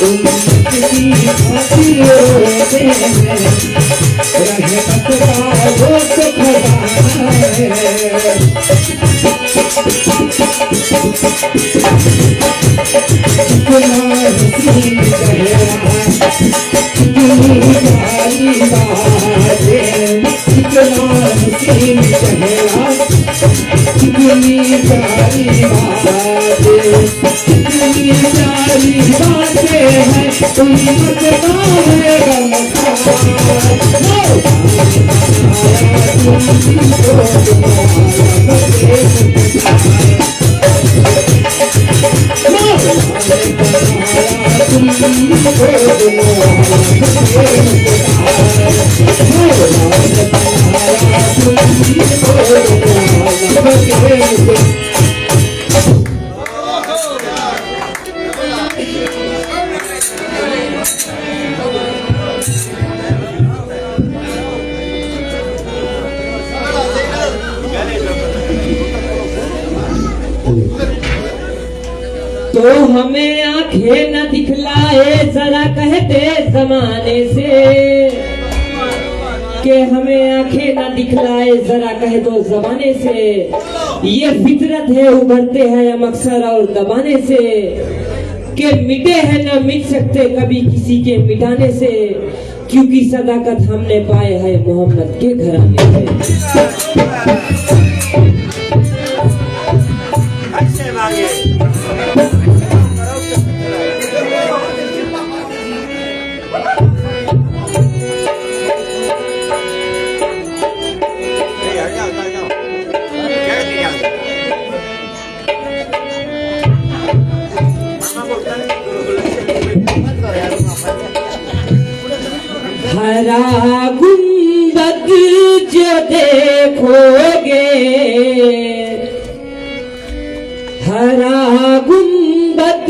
उम्मत की खातिर रोते हैं, रहमत का वो तो खजाना है। कितना हसीन चेहरा, कितनी प्यारी बातें, कितना हसीन चेहरा, कितनी प्यारी बातें, कितनी प्यारी बातें हैं। उम्मत का है गमखार, तो हमें आंखें न दिखलाए जरा कहते जमाने से, कि हमें आंखें न दिखलाए जरा कह दो जमाने से। ये फितरत है उभरते हैं हम अक्सर और दबाने से, कि मिटे हैं न मिट सकते कभी किसी के मिटाने से, क्योंकि सदाकत हमने पाए है मोहम्मद के घराने से। हरा गुंबद जो देखोगे, हरा गुंबद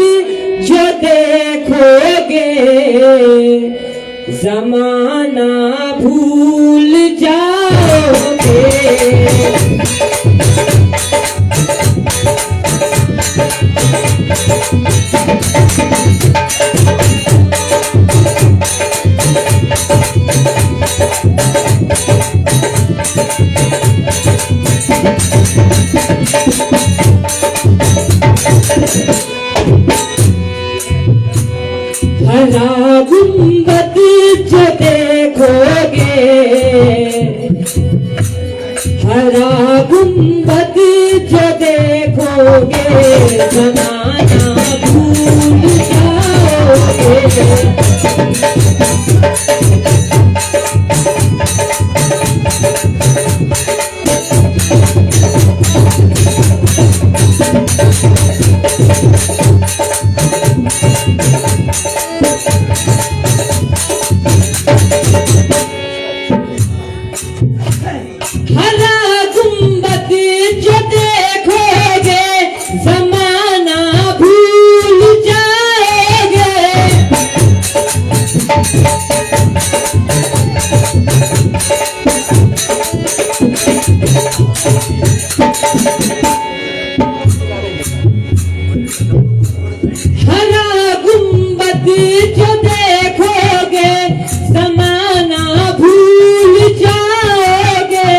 जो देखोगे, जमाना भूल जाओगे। हरा गुंबद जो देखोगे, हरा गुंबद जो देखोगे, जमाना भूल जाओगे। जो देखोगे जमाना भूल जाओगे।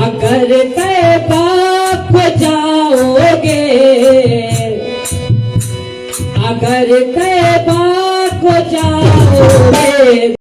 अगर तैबा को जाओगे, अगर तैबा को जाओगे